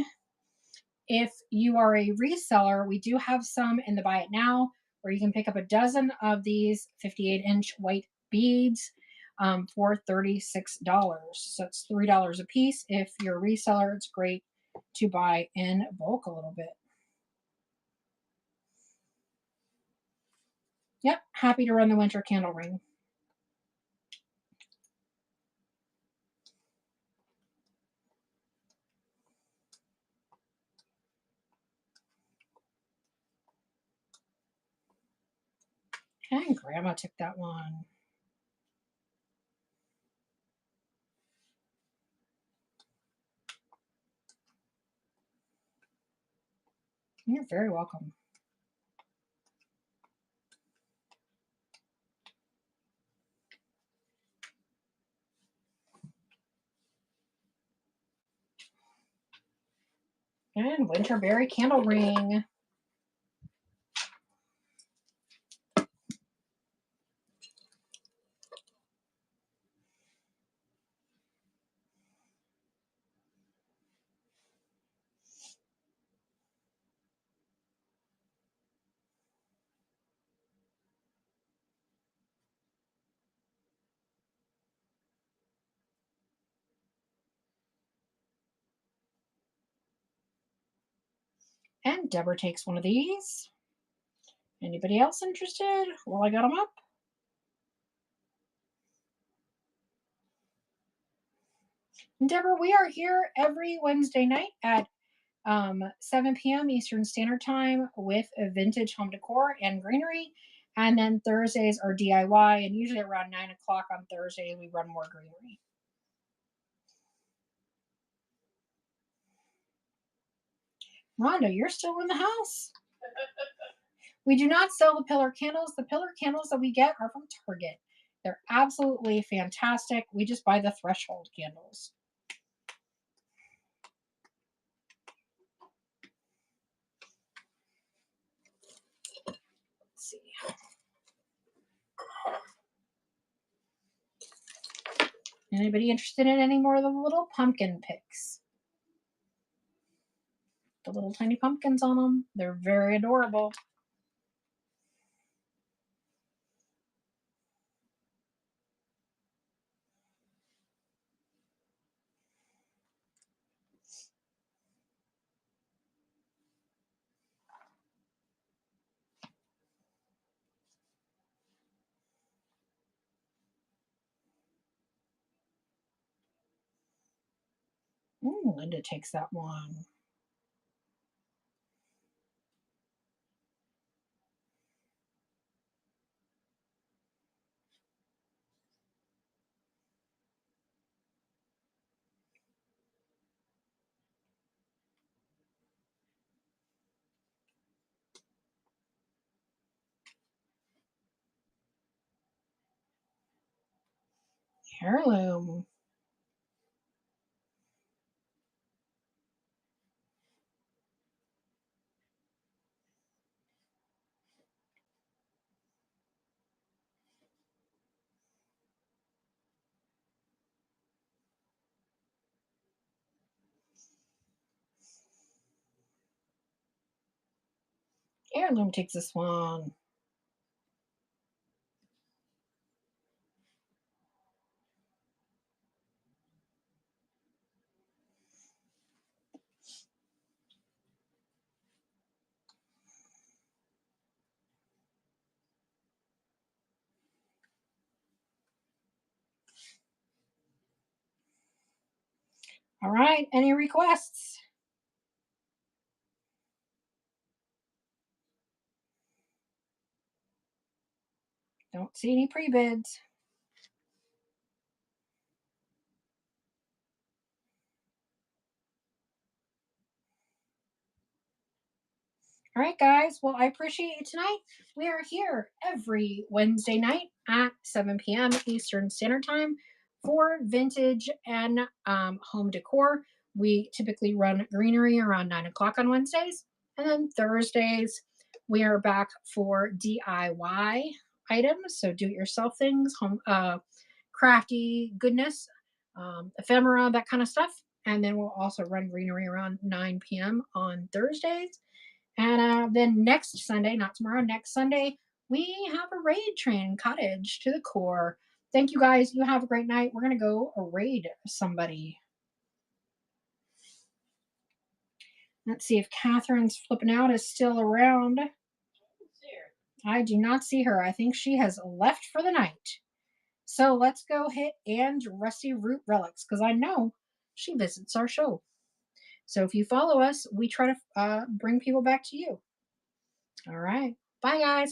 if you are a reseller, we do have some in the Buy It Now where you can pick up a dozen of these 58-inch white beads for $36. So it's $3 a piece. If you're a reseller, it's great to buy in bulk a little bit. Yep, happy to run the winter candle ring. And Grandma took that one. You're very welcome. And Winterberry candle ring. And Deborah takes one of these. Anybody else interested? Well, I got them up. And Deborah, we are here every Wednesday night at 7 p.m. Eastern Standard Time with a vintage home decor and greenery. And then Thursdays are DIY, and usually around 9 o'clock on Thursday, we run more greenery. Rhonda, you're still in the house. We do not sell the pillar candles. The pillar candles that we get are from Target. They're absolutely fantastic. We just buy the threshold candles. Let's see. Anybody interested in any more of the little pumpkin picks? The little tiny pumpkins on them. They're very adorable. Ooh, Linda takes that one. Heirloom. Heirloom takes this one. All right, any requests? Don't see any pre-bids. All right, guys. Well, I appreciate you tonight. We are here every Wednesday night at 7 p.m. Eastern Standard Time for vintage and home decor. We typically run greenery around 9 o'clock on Wednesdays. And then Thursdays, we are back for DIY items. So do it yourself things, home crafty goodness, ephemera, that kind of stuff. And then we'll also run greenery around 9 p.m. on Thursdays. And then next Sunday, not tomorrow, next Sunday, we have a raid train cottage to the core. Thank you guys. You have a great night. We're going to go raid somebody. Let's see if Catherine's flipping out is still around. I do not see her. I think she has left for the night. So let's go hit and Rusty Root Relics because I know she visits our show. So if you follow us, we try to bring people back to you. All right. Bye, guys.